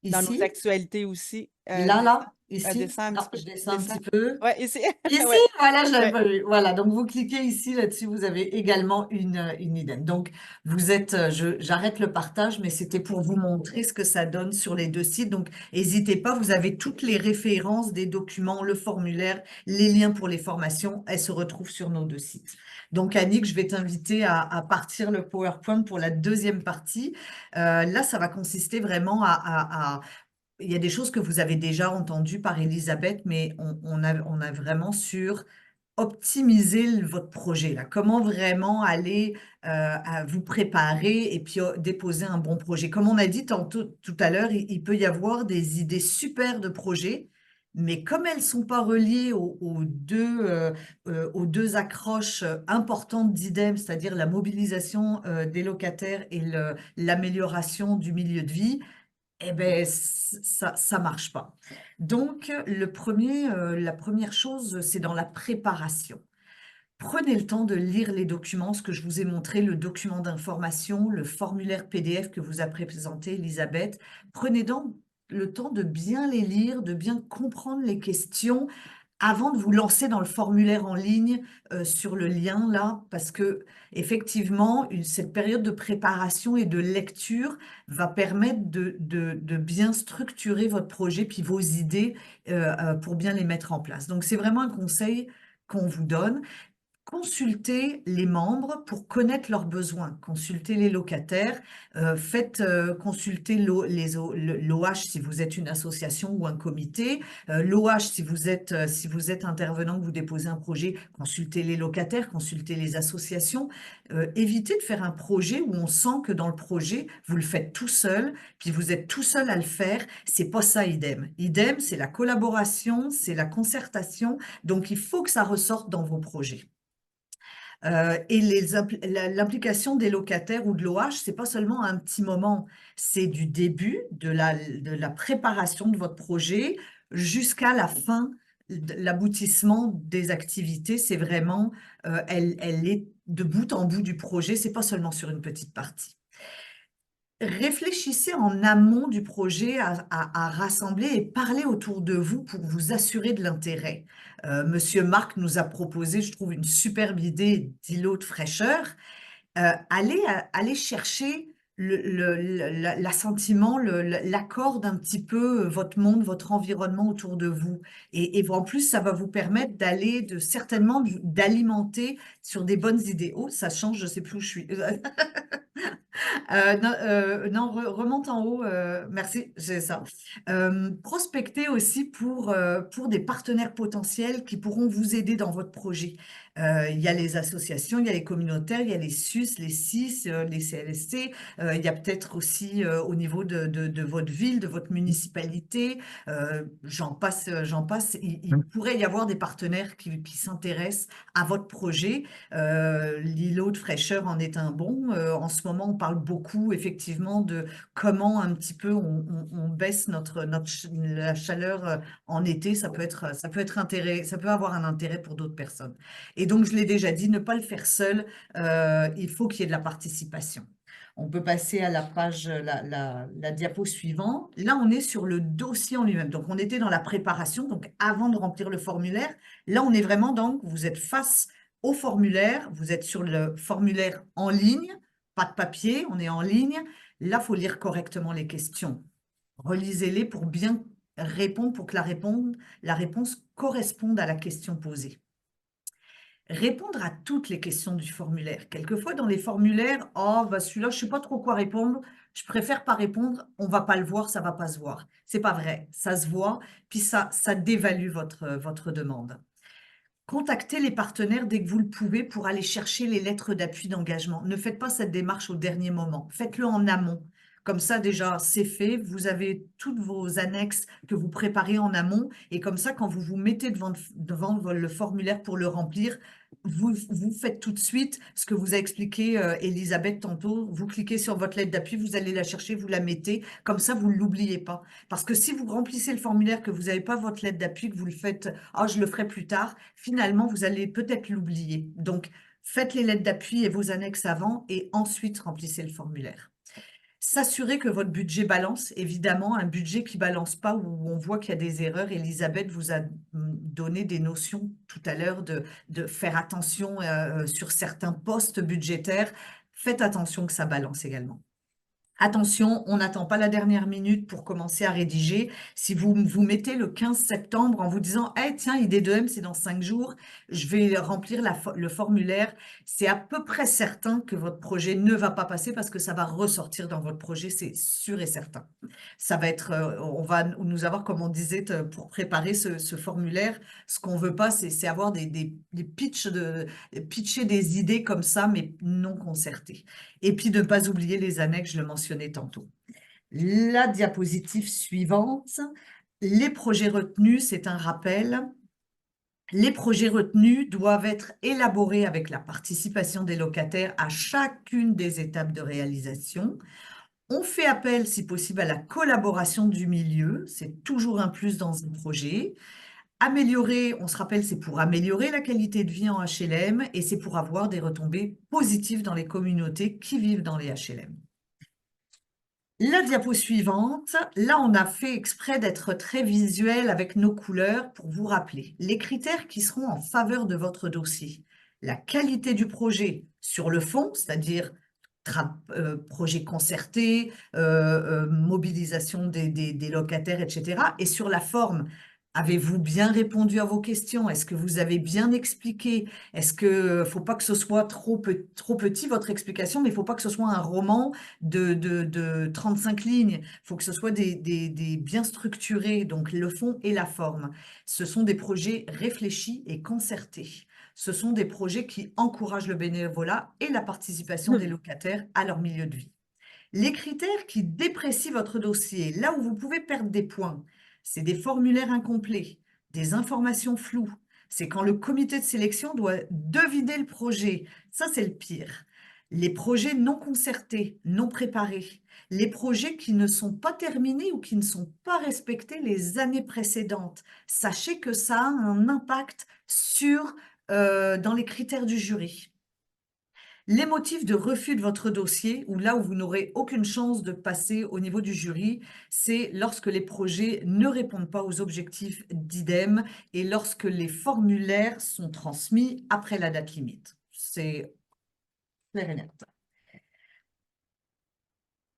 dans nos Ici, actualités aussi. là, ici. Descends un Non, petit peu. je descends un Descends. petit peu. Ouais, ici. Ici, Ouais, voilà, je l'avais ouais. pas vu. Voilà, donc vous cliquez ici, là-dessus, vous avez également une idem. Donc, vous êtes, j'arrête le partage, mais c'était pour vous montrer ce que ça donne sur les deux sites. Donc, n'hésitez pas, vous avez toutes les références des documents, le formulaire, les liens pour les formations, elles se retrouvent sur nos deux sites. Donc, Annick, je vais t'inviter à partir le PowerPoint pour la deuxième partie. Là, ça va consister vraiment il y a des choses que vous avez déjà entendues par Elisabeth, mais on a vraiment sur optimiser votre projet, là. Comment vraiment aller à vous préparer et puis déposer un bon projet. Comme on a dit tout à l'heure, il peut y avoir des idées super de projets, mais comme elles ne sont pas reliées aux deux accroches importantes d'IDEM, c'est-à-dire la mobilisation des locataires et l'amélioration du milieu de vie, eh ben, ça marche pas. Donc, la première chose, c'est dans la préparation. Prenez le temps de lire les documents, ce que je vous ai montré, le document d'information, le formulaire PDF que vous a présenté Elisabeth. Prenez donc le temps de bien les lire, de bien comprendre les questions avant de vous lancer dans le formulaire en ligne sur le lien là, parce que effectivement, cette période de préparation et de lecture va permettre de bien structurer votre projet puis vos idées pour bien les mettre en place. Donc, c'est vraiment un conseil qu'on vous donne. Consultez les membres pour connaître leurs besoins, consultez les locataires, consultez l'OH si vous êtes une association ou un comité, l'OH si vous êtes intervenant, que vous déposez un projet, consultez les locataires, consultez les associations. Évitez de faire un projet où on sent que dans le projet, vous le faites tout seul, puis vous êtes tout seul à le faire. C'est pas ça IDEM. IDEM, c'est la collaboration, c'est la concertation, donc il faut que ça ressorte dans vos projets. Et l'implication des locataires ou de l'OH, ce n'est pas seulement un petit moment, c'est du début de la préparation de votre projet jusqu'à la fin, l'aboutissement des activités. C'est vraiment, elle est de bout en bout du projet, ce n'est pas seulement sur une petite partie. Réfléchissez en amont du projet à rassembler et parler autour de vous pour vous assurer de l'intérêt. Monsieur Marc nous a proposé, je trouve, une superbe idée d'îlot de fraîcheur. Allez chercher l'assentiment, l'accord d'un petit peu votre monde, votre environnement autour de vous. Et en plus, ça va vous permettre certainement d'alimenter sur des bonnes idées. Oh, ça change, je ne sais plus où je suis. Non, remonte en haut, merci, c'est ça. Prospectez aussi pour des partenaires potentiels qui pourront vous aider dans votre projet. Il y a les associations, il y a les communautaires, il y a les SUS, les CIS, les CLSC, il y a peut-être aussi au niveau de votre ville, de votre municipalité, j'en passe. Il pourrait y avoir des partenaires qui s'intéressent à votre projet. L'îlot de fraîcheur en est un bon. En ce moment, on parle beaucoup effectivement de comment un petit peu on baisse la chaleur en été. Ça peut avoir un intérêt pour d'autres personnes. Et donc, je l'ai déjà dit, ne pas le faire seul. Il faut qu'il y ait de la participation. On peut passer à la page, la diapo suivante. Là, on est sur le dossier en lui-même. Donc, on était dans la préparation, donc avant de remplir le formulaire. Là, on est vraiment vous êtes face au formulaire, vous êtes sur le formulaire en ligne, pas de papier, on est en ligne. Là, il faut lire correctement les questions. Relisez-les pour bien répondre, pour que la réponse corresponde à la question posée. Répondre à toutes les questions du formulaire. Quelquefois, dans les formulaires, oh, bah celui-là, je ne sais pas trop quoi répondre, je préfère pas répondre, on va pas le voir, ça va pas se voir. C'est pas vrai, ça se voit, puis ça dévalue votre demande. Contactez les partenaires dès que vous le pouvez pour aller chercher les lettres d'appui d'engagement. Ne faites pas cette démarche au dernier moment, faites-le en amont. Comme ça, déjà, c'est fait. Vous avez toutes vos annexes que vous préparez en amont. Et comme ça, quand vous vous mettez devant le formulaire pour le remplir, vous faites tout de suite ce que vous a expliqué Elisabeth tantôt. Vous cliquez sur votre lettre d'appui, vous allez la chercher, vous la mettez. Comme ça, vous ne l'oubliez pas. Parce que si vous remplissez le formulaire, que vous n'avez pas votre lettre d'appui, que vous le faites, ah, je le ferai plus tard, finalement, vous allez peut-être l'oublier. Donc, faites les lettres d'appui et vos annexes avant et ensuite remplissez le formulaire. S'assurer que votre budget balance, évidemment, un budget qui ne balance pas où on voit qu'il y a des erreurs. Elisabeth vous a donné des notions tout à l'heure de faire attention sur certains postes budgétaires. Faites attention que ça balance également. Attention, on n'attend pas la dernière minute pour commencer à rédiger. Si vous vous mettez le 15 septembre en vous disant « Hey, tiens, IDE2M, c'est dans 5 jours, je vais remplir le formulaire », c'est à peu près certain que votre projet ne va pas passer parce que ça va ressortir dans votre projet, c'est sûr et certain. Ça va être, on va nous avoir, comme on disait, pour préparer ce formulaire, ce qu'on ne veut pas, c'est avoir des pitcher des idées comme ça, mais non concertées. Et puis, de ne pas oublier les annexes, je le mentionnais tantôt. La diapositive suivante, les projets retenus, c'est un rappel. Les projets retenus doivent être élaborés avec la participation des locataires à chacune des étapes de réalisation. On fait appel, si possible, à la collaboration du milieu. C'est toujours un plus dans un projet. Améliorer, on se rappelle, c'est pour améliorer la qualité de vie en HLM et c'est pour avoir des retombées positives dans les communautés qui vivent dans les HLM. La diapo suivante, là on a fait exprès d'être très visuel avec nos couleurs pour vous rappeler les critères qui seront en faveur de votre dossier. La qualité du projet sur le fond, c'est-à-dire projet concerté, mobilisation des locataires, etc. Et sur la forme, avez-vous bien répondu à vos questions? Est-ce que vous avez bien expliqué? Est-ce que faut pas que ce soit trop petit, votre explication, mais il ne faut pas que ce soit un roman de 35 lignes. Il faut que ce soit des bien structurés, donc le fond et la forme. Ce sont des projets réfléchis et concertés. Ce sont des projets qui encouragent le bénévolat et la participation des locataires à leur milieu de vie. Les critères qui déprécient votre dossier, là où vous pouvez perdre des points, c'est des formulaires incomplets, des informations floues. C'est quand le comité de sélection doit deviner le projet. Ça, c'est le pire. Les projets non concertés, non préparés. Les projets qui ne sont pas terminés ou qui ne sont pas respectés les années précédentes. Sachez que ça a un impact dans les critères du jury. Les motifs de refus de votre dossier, ou là où vous n'aurez aucune chance de passer au niveau du jury, c'est lorsque les projets ne répondent pas aux objectifs d'IDEM et lorsque les formulaires sont transmis après la date limite. C'est clair et net.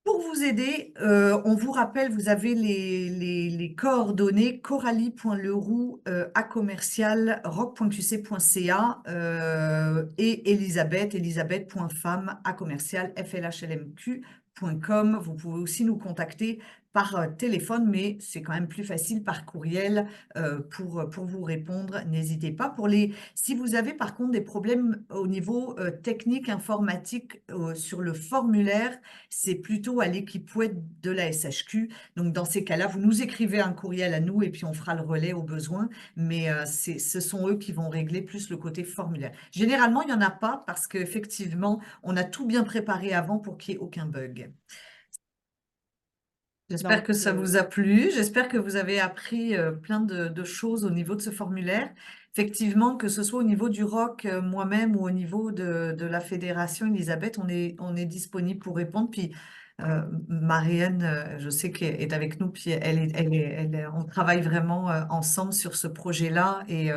Pour vous aider, on vous rappelle, vous avez les coordonnées coralie.leroux@roc.qc.ca et elisabeth.femme@flhlmq.com. Vous pouvez aussi nous contacter par téléphone, mais c'est quand même plus facile par courriel pour vous répondre. N'hésitez pas. Si vous avez par contre des problèmes au niveau technique, informatique sur le formulaire, c'est plutôt à l'équipe web de la SHQ. Donc, dans ces cas-là, vous nous écrivez un courriel à nous et puis on fera le relais au besoin. Mais ce sont eux qui vont régler plus le côté formulaire. Généralement, il n'y en a pas parce qu'effectivement, on a tout bien préparé avant pour qu'il n'y ait aucun bug. J'espère que ça vous a plu. J'espère que vous avez appris plein de choses au niveau de ce formulaire. Effectivement, que ce soit au niveau du ROC, moi-même, ou au niveau de la fédération, Elisabeth, on est disponible pour répondre. Puis Marianne, je sais qu'elle est avec nous, puis on travaille vraiment ensemble sur ce projet-là et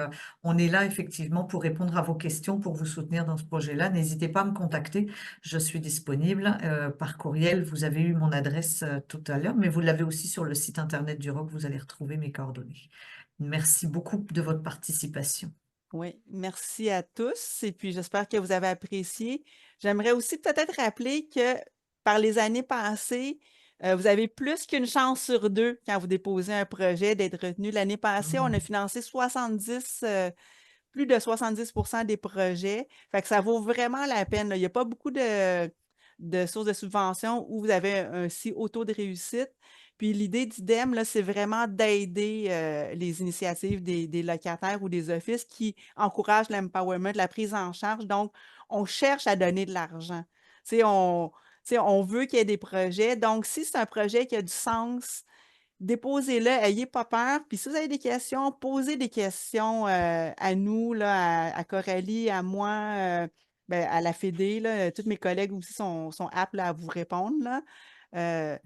on est là effectivement pour répondre à vos questions, pour vous soutenir dans ce projet-là. N'hésitez pas à me contacter, je suis disponible par courriel. Vous avez eu mon adresse tout à l'heure, mais vous l'avez aussi sur le site internet du ROC, vous allez retrouver mes coordonnées. Merci beaucoup de votre participation. Oui, merci à tous et puis j'espère que vous avez apprécié. J'aimerais aussi peut-être rappeler que par les années passées, vous avez plus qu'une chance sur deux quand vous déposez un projet d'être retenu. L'année passée, on a financé 70, plus de 70% des projets. Fait que ça vaut vraiment la peine, là. Il n'y a pas beaucoup de sources de subvention où vous avez un si haut taux de réussite. Puis l'idée d'IDEM, là, c'est vraiment d'aider les initiatives des locataires ou des offices qui encouragent l'empowerment, la prise en charge. Donc, on cherche à donner de l'argent. Tu sais, on veut qu'il y ait des projets. Donc, si c'est un projet qui a du sens, déposez-le, ayez pas peur. Puis si vous avez des questions, posez des questions à nous, là, à Coralie, à moi, ben, à la Fédé, là. Tous mes collègues aussi sont aptes là, à vous répondre, là.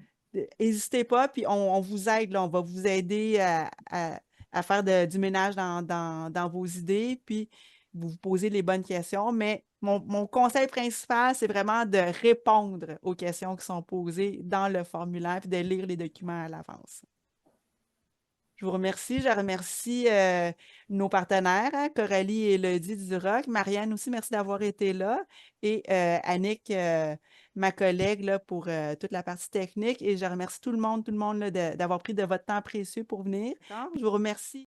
N'hésitez pas, puis on vous aide, là. On va vous aider à faire du ménage dans vos idées, puis vous posez les bonnes questions. Mais mon conseil principal, c'est vraiment de répondre aux questions qui sont posées dans le formulaire, puis de lire les documents à l'avance. Je vous remercie. Je remercie nos partenaires, hein, Coralie et Elodie Duroc. Marianne aussi, merci d'avoir été là. Et Annick, ma collègue, là, pour toute la partie technique. Et je remercie tout le monde là, d'avoir pris de votre temps précieux pour venir. Je vous remercie.